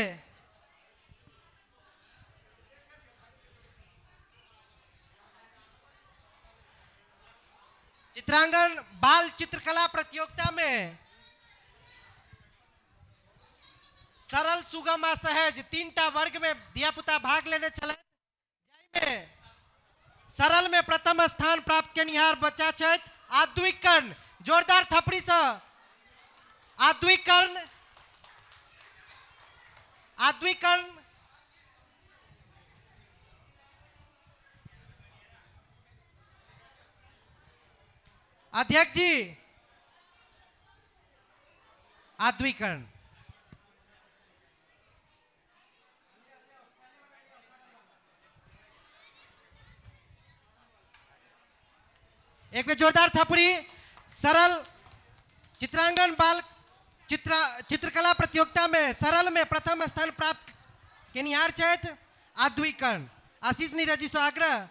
चित्रांगन बाल चित्रकला प्रतियोगिता में सरल, सुगम आ सहज 3टा वर्ग में धिया पुता भाग लेने चले। जाहिमे सरल में प्रथम स्थान प्राप्त केनिहार बच्चा छथि आद्विक कर्ण। जोरदार थपड़ी से आद्विक कर्ण अध्यक्ष जी, आद्विक कर्ण। एक में जोरदार थपड़ी। सरल चित्रांगन बाल चित्रकला प्रतियोगिता में सरल में प्रथम स्थान प्राप्त केनिहार छथि आद्विक कर्ण। आशीष नीरज जी से आग्रह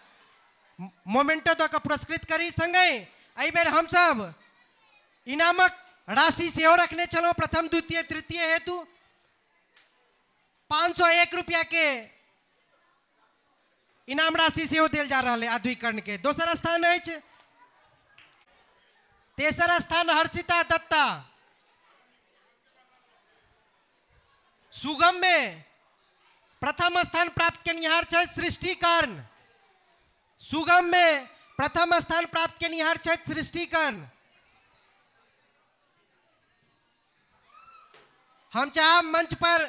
मोमेंटो दऽ कऽ पुरस्कृत करी। संगे एहि बेर हम सब इनामक राशि सेहो रखने छलहुँ प्रथम, द्वितीय, तृतीय हेतु 501 रुपया के इनाम राशि सेहो देल जा रहा है आद्विक कर्ण के। दोसर स्थान अछि, तेसर स्थान हर्षिता दत्ता। सुगम में प्रथम स्थान प्राप्त केनिहार छथि सृष्टि कर्ण। सुगम में प्रथम स्थान प्राप्त केनिहार छथि सृष्टि कर्ण। हम चाहब मंच पर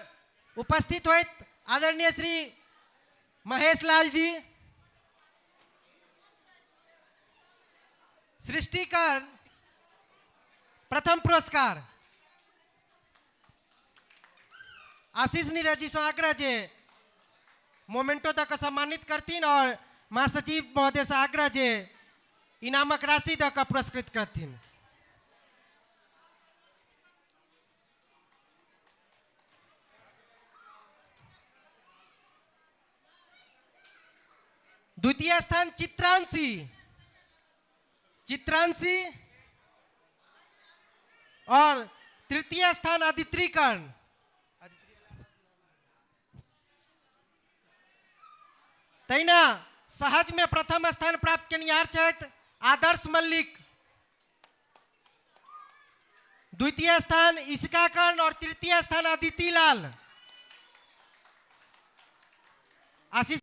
उपस्थित होइत आदरणीय श्री महेश लाल जी। सृष्टि कर्ण प्रथम पुरस्कार। आशीष नीरज जी से आग्रह जे मोमेंटो दऽ कऽ सम्मानित करथिन और महासचिव महोदय से आग्रह जे इनामक राशि दऽ कऽ पुरस्कृत करथिन। द्वितीय स्थान चित्रांशी और तृतीय स्थान अदिति कर्ण। तैना सहज में प्रथम स्थान प्राप्त केनिहार छथि आदर्श मल्लिक। द्वितीय स्थान ईशिका कर्ण और तृतीय स्थान अदिति लाल। आशीष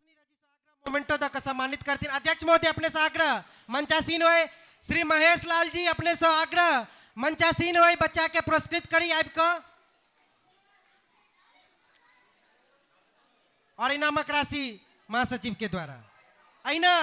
मोमेंटो दऽ कऽ सम्मानित करथिन। अध्यक्ष महोदय अपने से आग्रह मंचासीन होय। श्री महेश लाल जी अपने से आग्रह मंचासीन होय, बच्चा के पुरस्कृत करी आबि कऽ और इनामक राशि महासचिव के द्वारा। अहिना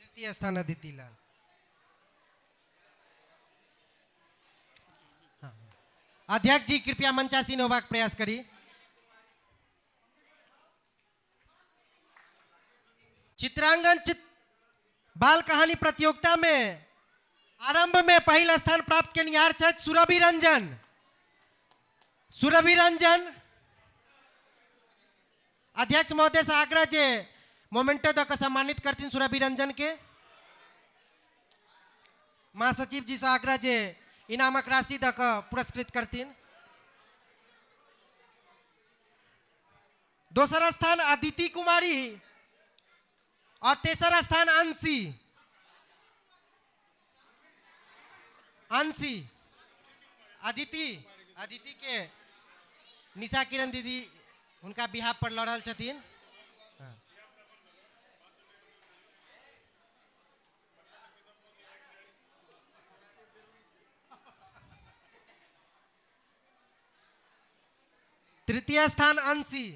तृतीय स्थान अदिति लाल। अध्यक्ष जी कृपया मंचासीन होबाक प्रयास करी। चित्रांगन बाल कहानी प्रतियोगिता में आरंभ में पहला स्थान प्राप्त केनिहार छथि सुरभि रंजन। अध्यक्ष महोदय से आग्रह जे मोमेंटो दऽ कऽ सम्मानित करथिन सुरभि रंजन के। महासचिव जी से आग्रह जे इनामक राशि दऽ कऽ पुरस्कृत करथिन। दोसर स्थान अदिति कुमारी और तेसर स्थान अंशी। अदिति के निशा किरण दीदी उनका बिहार पर लड़ रहल छथिन। तृतीय स्थान अंशी।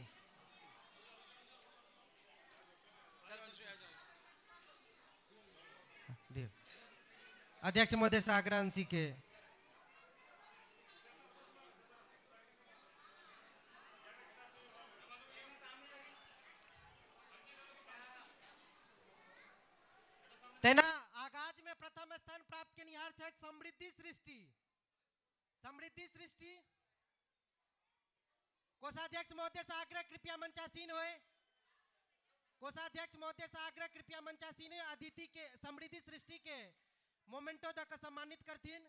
अध्यक्ष महोदय से आग्रह अंशी के। तेना आगाज में प्रथम स्थान प्राप्त के निहार छथि समृद्धि सृष्टि। समृद्धि सृष्टि कोषाध्यक्ष महोदय से आग्रह कृपया मंचासीन होए। कोषाध्यक्ष महोदय से आग्रह कृपया मंचासीन होए। अतिथि के समृद्धि सृष्टि के मोमेंटो दक सम्मानित करथिन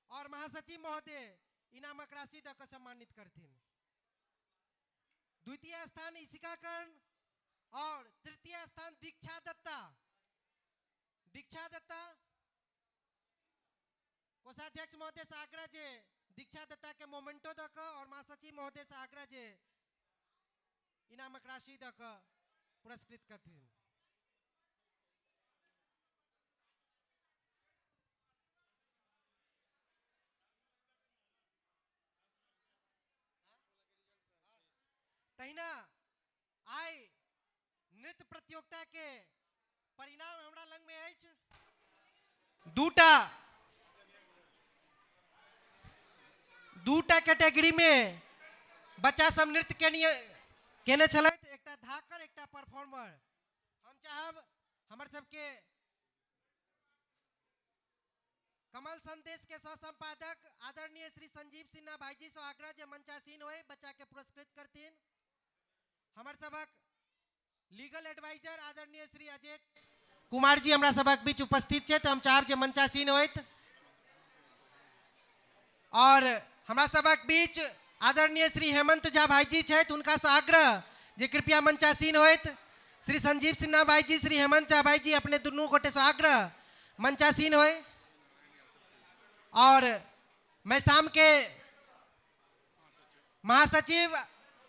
और महासचिव महोदय इनामक राशि दक सम्मानित करथिन। द्वितीय स्थान ईशिका कर्ण और तृतीय स्थान दीक्षा दत्ता। दीक्षा दत्ता कोषाध्यक्ष महोदय से आग्रह जे दीक्षा दत्ता के मोमेंटो दक और महासचिव महोदय से आग्रह जे इनामक राशि दक पुरस्कृत करथिन। तहिना आइ नृत्य प्रतियोगिता के परिणाम हमरा लग में अछि। दूटा कैटेगरी में बच्चा सब नृत्य केने छलथि, एकटा धाकर एकटा परफॉर्मर। हम चाहब हमर सबके कमल संदेश के सह संपादक आदरणीय श्री संजीव सिन्हा भाईजी से आग्रह जे मंचासीन होए बच्चा के पुरस्कृत करथिन। हमर सबक लीगल एडवाइजर आदरणीय श्री अजय कुमार जी हमरा सबक बीच उपस्थित छे, तो हम चाहब जे मंचासीन होइत। और हमरा सबक बीच आदरणीय श्री हेमंत झा भाईजी छे, उनका से आग्रह जे कृपया मंचासीन होइत। श्री संजीव सिन्हा भाईजी, श्री हेमंत झा भाईजी अपने दोनों गोटे से आग्रह मंचासीन होए। और मैं शाम के महासचिव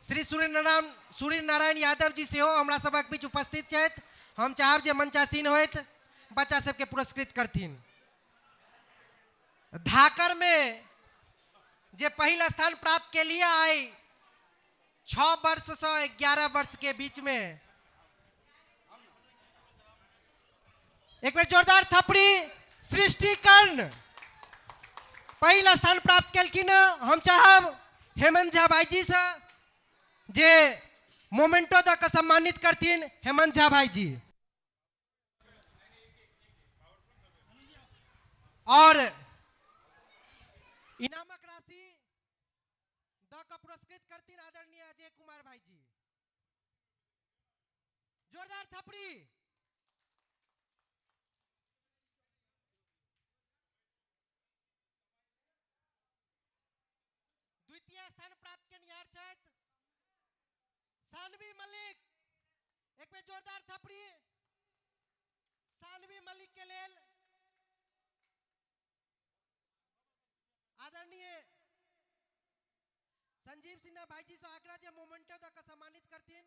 श्री सूर्य नारायण यादव जी से हो हमरा सबक बीच उपस्थित छथि। हम चाहब जे मंचासीन होइत बच्चा सबके पुरस्कृत करथिन। धाकर में जे पहिल स्थान प्राप्त के लिए आई 6 वर्ष से 11 वर्ष के बीच में, एक बार जोरदार थपड़ी सृष्टि कर्ण पहिल स्थान प्राप्त केलखिन। हम चाहब हेमंत झा भाईजी से जे मोमेंटो दक सम्मानित करथिन। हेमंत झा भाईजी और इनामक राशि दक पुरस्कृत करथिन आदरणीय अजय कुमार भाईजी। जोरदार थपड़ी। द्वितीय स्थान प्राप्त के निहार छथि सानवी मलिक। एक बेर जोरदार थपड़ी सानवी मलिक के लेल। आदरणीय संजीव सिन्हा भाईजी से आग्रह जे मोमेंटो दक सम्मानित करथिन।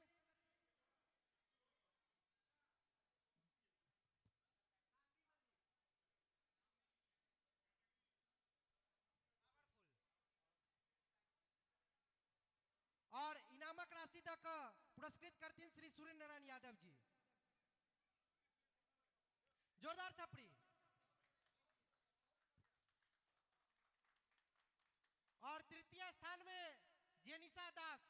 और इनामक राशि तक पुरस्कृत करथिन श्री सूर्य नारायण यादव जी। जोरदार थपड़ी। और तृतीय स्थान में जेनिसा दास।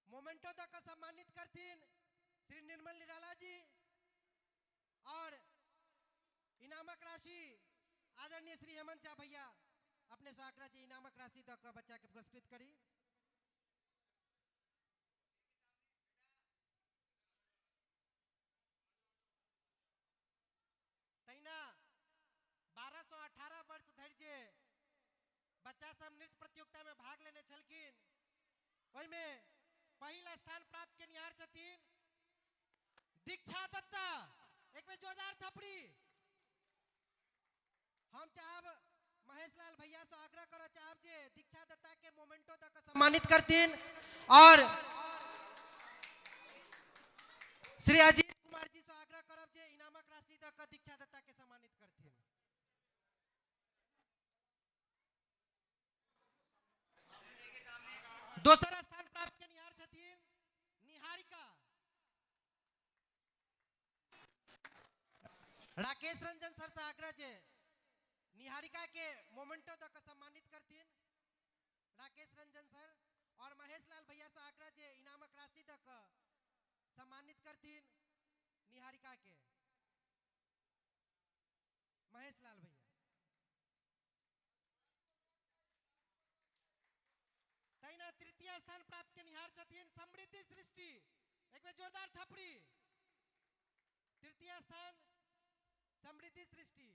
मोमेंटो तक सम्मानित करथिन श्री निर्मल निराला जी। और इनामक राशि आदरणीय श्री हेमंत झा भैया अपने स्वाग्रह जी इनामक राशि तक बच्चा के पुरस्कृत करी। तैना 12 से 18 वर्ष धरि जे बच्चा सब नृत्य प्रतियोगिता में भाग लेने छलखिन, ओहि में पहिल स्थान प्राप्त के निहार छथिन दीक्षा दत्ता। एक बेर जोरदार थपड़ी। हम चाहब महेश लाल भैया से आग्रह करो चाहब जे दीक्षा दत्ता के मोमेंटो तक सम्मानित करथिन। और श्री अजीत कुमार जी से आग्रह करब जे इनामक राशि तक दीक्षा दत्ता के सम्मानित करथिन। दोसर स्थान प्राप्त केनिहार छथिन निहारिका। राकेश रंजन सर से आग्रह जे निहारिका के मोमेंटो दऽ कऽ सम्मानित करथिन। राकेश रंजन सर और महेश लाल भैया से आग्रह जे इनामक राशि दऽ कऽ सम्मानित करथिन निहारिका के। महेश लाल भैया। तैना तृतीय स्थान प्राप्त केनिहार छथिन समृद्धि सृष्टि। एक बेर जोरदार थपड़ी। तृतीय स्थान समृद्धि सृष्टि।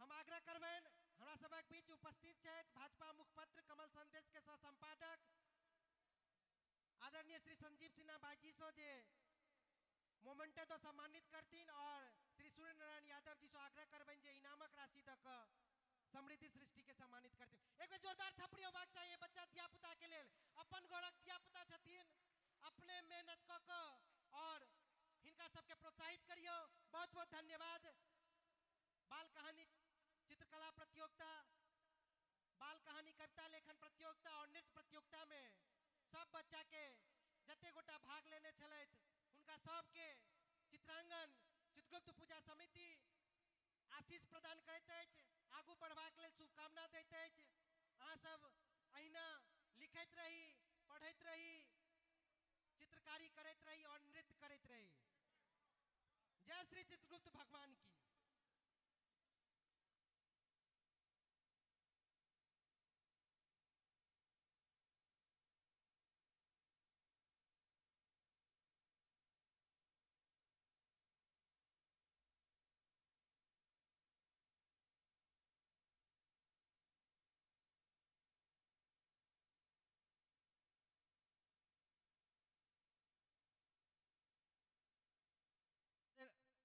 हम आग्रह करबैन हमरा सबक बीच उपस्थित छथि भाजपा मुखपत्र कमल संदेश के सह संपादक आदरणीय श्री संजीव सिन्हा बाजी सो जे मोमेंटे तो सम्मानित करथिन और श्री सूर्य नारायण यादव जी से आग्रह करबैन जे इनामक राशि दऽ कऽ समृद्धि सृष्टि के सम्मानित करथिन। एक बेर जोरदार थपड़ी होबाक चाहिए बच्चा धिया पुता के लेल। अपन घरक धिया पुता छथिन, अपने मेहनत कऽ कऽ और हिनका सबके प्रोत्साहित करियो। बहुत बहुत धन्यवाद। बाल कहानी चित्रकला प्रतियोगिता, बाल कहानी कविता लेखन प्रतियोगिता और नृत्य प्रतियोगिता में सब बच्चा के जते गोटा भाग लेने छलथि हुनका सबके चित्रांगन चित्रगुप्त पूजा समिति आशीष प्रदान करैत अछि, आगू बढ़बाक लेल शुभकामना दैत अछि। अहाँ सब अहिना लिखैत रही, पढ़ैत रही, चित्रकारी करैत रही और नृत्य करैत रही। जय श्री चित्रगुप्त भगवान की।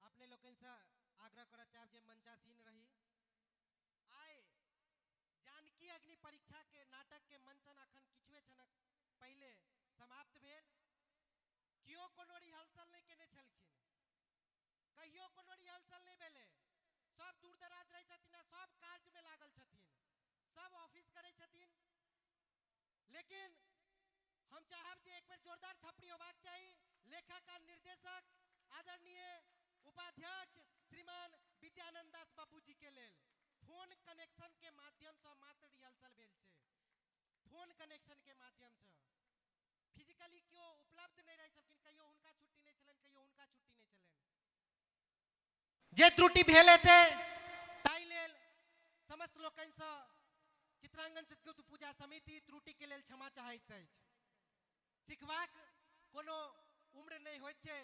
अपने लोकन से आग्रह करऽ चाहब जे मंचासीन रही। आइ जानकी अग्नि परीक्षा के नाटक के मंचन अखन किछुए क्षणक पहले समाप्त भेल। कियो कोनो रिहर्सल नहीं केने छलखिन, कहियो कोनो रिहर्सल नहीं भेले। सब दूर दराज रहे छथिन, सब कार्य में लागल छथिन, सब ऑफिस करे छथिन। लेकिन हम चाहब जे एक बार जोरदार थपड़ी होबाक चाहिए लेखक आ निर्देशक आदरणीय उपाध्यक्ष श्रीमान विद्यानंद दास बाबू जी के लेल। फोन कनेक्शन के माध्यम से मात्र रिहर्सल भेल छै, फोन कनेक्शन के माध्यम से। फिजिकली क्यों उपलब्ध नहीं रहे छलखिन, कहियो हुनका छुट्टी नहीं चलन, कहियो हुनका छुट्टी नहीं चलन। जे त्रुटि भेल हेतै ताहि लेल समस्त लोकन से चित्रांगन चित्रगुप्त पूजा समिति त्रुटि के लेल क्षमा चाहैत अछि। सिखबाक कोनो उम्र नहीं होइत छै।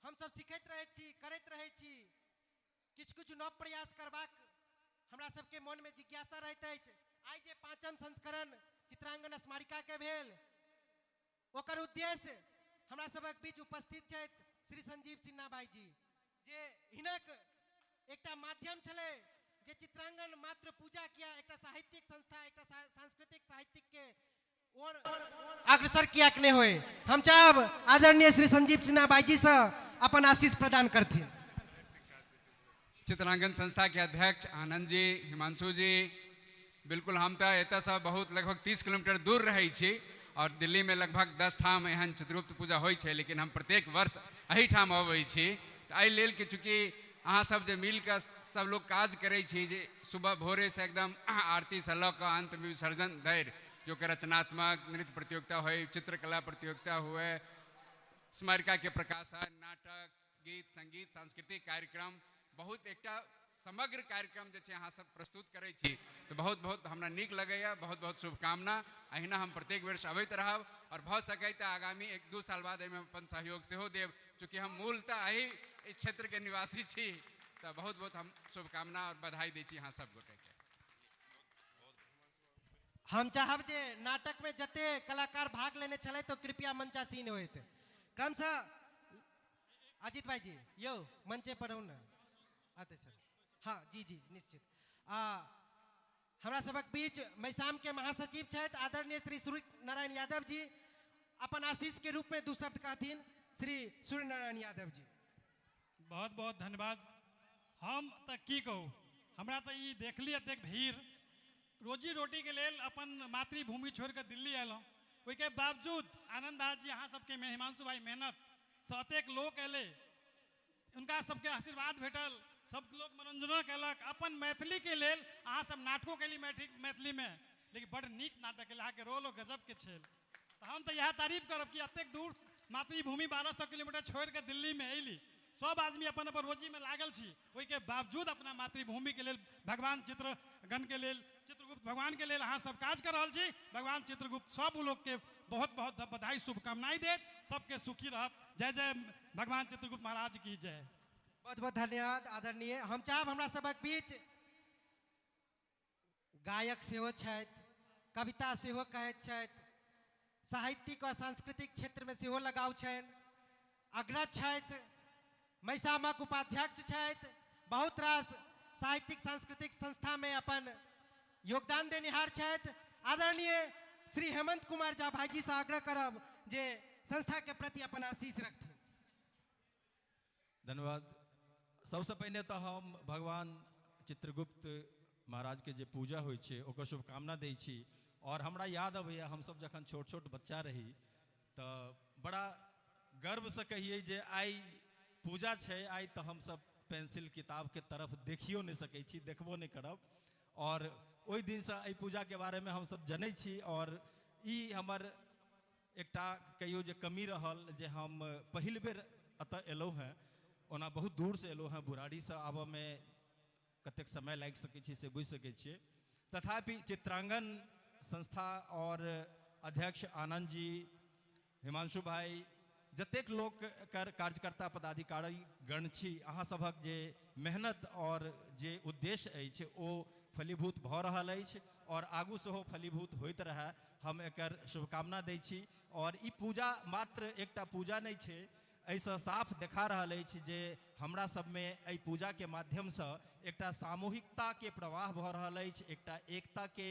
हम सब सीखैत रहै छी, करैत रहै छी, किछु नव प्रयास करबाक हमरा सबके मन में जिज्ञासा रहैत अछि। आइ जे 5म संस्करण चित्रांगन स्मारिका के भेल ओकर उद्देश्य हमरा सबक बीच उपस्थित छथि श्री संजीव सिन्हा भाई जी जे हिनक एकटा माध्यम छलै जे चित्रांगन मात्र पूजा किया एकटा साहित्यिक संस्था एकटा सांस्कृतिक साहित्यिक के और अग्रसर किया नहीं हुए। हम चाहब आदरणीय श्री संजीव सिन्हा भाई जी से अपन आशीष प्रदान करथिन। चित्रांगन संस्था के अध्यक्ष आनंद जी, हिमांशु जी, बिल्कुल हम तो एतऽ से बहुत लगभग 30 किलोमीटर दूर रहे छी और दिल्ली में लगभग 10 ठाम एहन चित्रगुप्त पूजा होइ छै, लेकिन हम प्रत्येक वर्ष एही ठाम अबै छी। एहि लेल कि चूँकि अहाँ सब जे मिल के सब लोग काज करै छी, जे सुबह भोरे से एकदम आरती से लऽ कऽ अंत में विसर्जन धरि जो कि रचनात्मक नृत्य प्रतियोगिता हो, चित्रकला प्रतियोगिता हुए, स्मारिका के प्रकाशन, नाटक, गीत, संगीत, सांस्कृतिक कार्यक्रम, बहुत एकटा समग्र कार्यक्रम जे अहाँ सब प्रस्तुत करै छी, तो बहुत बहुत हमरा नीक लगैया। बहुत बहुत शुभकामना। अहिना हम प्रत्येक वर्ष अबैत रहब और भऽ सकै तऽ आगामी 1-2 साल बाद एहिमे अपन सहयोग सेहो देब, चूँकि हम मूलतः एही क्षेत्र के निवासी छी। तो बहुत बहुत हम शुभकामना और बधाई दै छी अहाँ सब गोटे के। हम चाहब जे नाटक में जते कलाकार भाग लेने चले तो कृपया मंचासीन होइत। क्रमशः अजीत भाई जी यो मंचे पर हो ना आते सर। हाँ जी जी निश्चित। हमरा सबक बीच मैसाम के महासचिव छथि आदरणीय श्री सूर्य नारायण यादव जी। अपन आशीष के रूप में 2 शब्द कहथिन श्री सूर्य नारायण यादव जी। बहुत बहुत धन्यवाद। हम तो की कहूँ, हमरा तो ये देखली एतेक भीड़ रोजी रोटी के लेल अपन मातृभूमि छोड़ कर दिल्ली अयलहुँ ओहिके बावजूद आनंद दास जी अहाँ सबके हिमांशु भाई मेहनत से अतेक लोक अयलै उनका सबके आशीर्वाद भेटल सब लोग मनोरंजनो कयलक अपन मैथिली के लेल अहाँ सब नाटको कयली मैथिली में लेकिन बड़ नीक नाटक कयली अहाँके रोलो गजब के छल तो हम तो यह तारीफ करब कि अतेक दूर मातृभूमि 1200 किलोमीटर छोड़ के दिल्ली में अयली सब आदमी अपन अपन रोजी में लागल छी ओहिके बावजूद अपना मातृभूमि के लेल भगवान चित्रगण के लेल चित्रगुप्त भगवान के लेल अहाँ सब काज कर रहल छी भगवान चित्रगुप्त सब लोग के बहुत बहुत बधाई शुभकामनाएं देत सबके सुखी रहत जय जय भगवान चित्रगुप्त महाराज की जय। बहुत बहुत धन्यवाद आदरणीय। हम चाहब हमरा सबक बीच गायक सेहो छथि कविता सेहो कहैत छथि साहित्यिक और सांस्कृतिक क्षेत्र में सेहो लगाव छनि अग्रज छथि महिषामक उपाध्यक्ष छथि बहुत रास साहित्यिक सांस्कृतिक संस्था में अपन योगदान देनिहार छथि आदरणीय श्री हेमंत कुमार झा भाईजी से आग्रह करब जे संस्था के प्रति अपन आशीष रखथिन। धन्यवाद। सबसे पहले तो हम भगवान चित्रगुप्त महाराज के जे पूजा होइ छै ओकर शुभकामना दै छी और हमरा याद अबैया हम सब जखन छोट छोट बच्चा रही तो बड़ा गर्व से कहिए जे आई पूजा छै आई तो हम सब पेंसिल किताब के तरफ देखियो नहीं सकै छी देखबो नहीं करब और ओहि दिन से एहि पूजा के बारे में हम सब जनै छी और ई हमर एकटा कहियो जे कमी रहल जे हम पहिल बेर अतः एलहुँ हैं ओना बहुत दूर से एलहुँ हैं बुराड़ी से आबऽ में कतेक समय लागि सकै छै से बुझि सकै छियै तथापि चित्रांगन संस्था और अध्यक्ष आनंद जी हिमांशु भाई जतेक लोक कर कार्यकर्ता पदाधिकारी गण छी अहाँ सभक जे मेहनत और जे उद्देश्य अछि ओ फलीभूत भऽ रहल अछि और आगू सेहो फलीभूत होइत रहै हम एकर शुभकामना दै छी और ई पूजा मात्र एकटा पूजा नहीं छै एहिसँ साफ देखा रहल अछि जे हमरा सबमे एहि पूजा के माध्यम से एकटा सामूहिकता के प्रवाह भऽ रहल अछि एकटा एकता के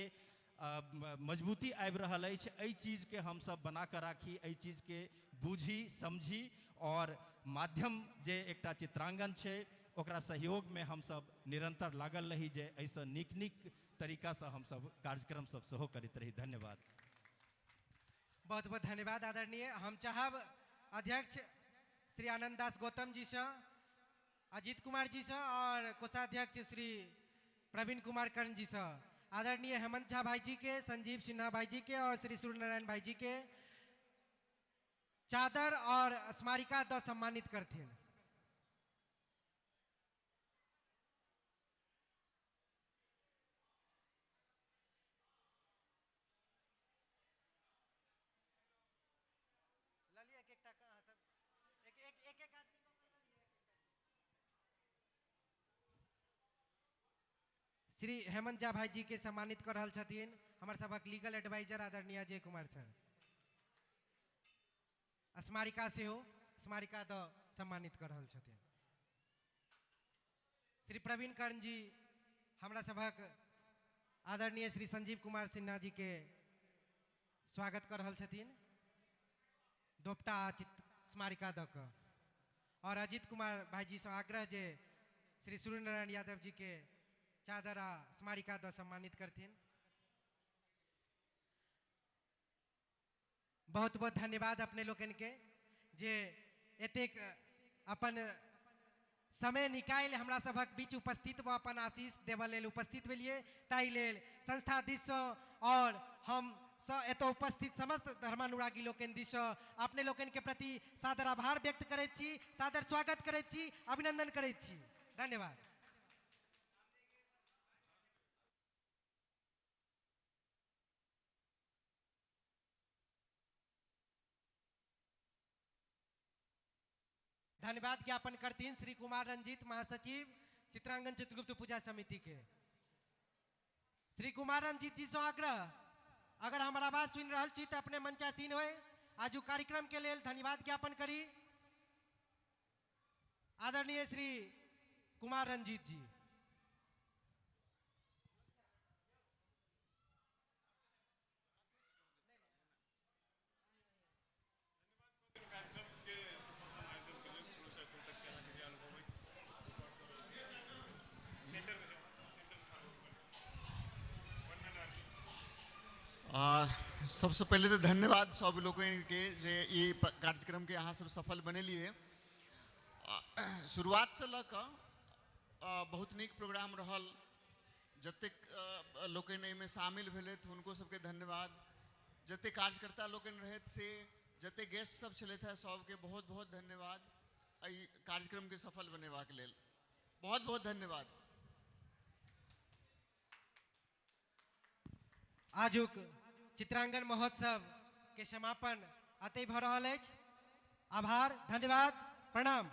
मजबूती आबि रहल अछि एहि चीज के हम सब बना कर राखी एहि चीज के बूझी समझी और माध्यम जे एकटा चित्रांगन छै ओकरा सहयोग में हम सब निरंतर लागल रही जे ऐसा नीक नीक तरीका से हम सब कार्यक्रम सब सेहो करैत रही। धन्यवाद। बहुत बहुत धन्यवाद आदरणीय। हम चाहब अध्यक्ष श्री आनंद दास गौतम जी से अजीत कुमार जी से और कोषाध्यक्ष श्री प्रवीण कुमार कर्ण जी से आदरणीय हेमंत झा भाई जी के संजीव सिन्हा भाई जी के और श्री सूर्य नारायण भाई जी के चादर और स्मारिका द सम्मानित करथिन। श्री हेमंत झा भाई जी के सम्मानित कर रहल छथिन हमर सबक लीगल एडवाइजर आदरणीय अजय कुमार सर स्मारिका से हो स्मारिका द सम्मानित कर रहल छथिन। श्री प्रवीण कर्ण जी हमरा सबक आदरणीय श्री संजीव कुमार सिन्हा जी के स्वागत कर रहल छथिन दोपटा स्मारिका द क और अजीत कुमार भाई जी से आग्रह जे श्री सूर्य नारायण यादव जी के चादर आ स्मारिका द सम्मानित करथिन। बहुत बहुत धन्यवाद अपने लोकन के जे एतेक अपन समय निकाल हमरा सबक बीच उपस्थित व अपन आशीष देवल लेल उपस्थित भेलिए ताहि लेल संस्था दिस और हम एतो उपस्थित समस्त धर्मानुरागी लोकन दिस अपने लोकन के प्रति सादर आभार व्यक्त करैत छी सादर स्वागत करैत छी अभिनंदन करैत छी। धन्यवाद। धन्यवाद ज्ञापन करतीन श्री कुमार रंजीत महासचिव चित्रांगन चित्रगुप्त पूजा समिति के। श्री कुमार रंजीत जी से आग्रह अगर हमारा आवाज सुन रहा छी तो अपने मंचासीन होए आज कार्यक्रम के लिए धन्यवाद ज्ञापन करी आदरणीय श्री कुमार रंजीत जी। सबसे पहले तो धन्यवाद सब लोग के जे ये कार्यक्रम के यहाँ सब सफल बने लिए शुरुआत से लक बहुत निक प्रोग्राम रहल जतेक लोग में शामिल भेले उनको सबके धन्यवाद जते कार्यकर्ता लोग रहे से जते गेस्ट सब चले थे सबके बहुत बहुत धन्यवाद कार्यक्रम के सफल बनेवा के लेल बहुत बहुत धन्यवाद। आजुक चित्रांगन महोत्सव के समापन अतः भ रहल अछि। आभार, धन्यवाद, प्रणाम।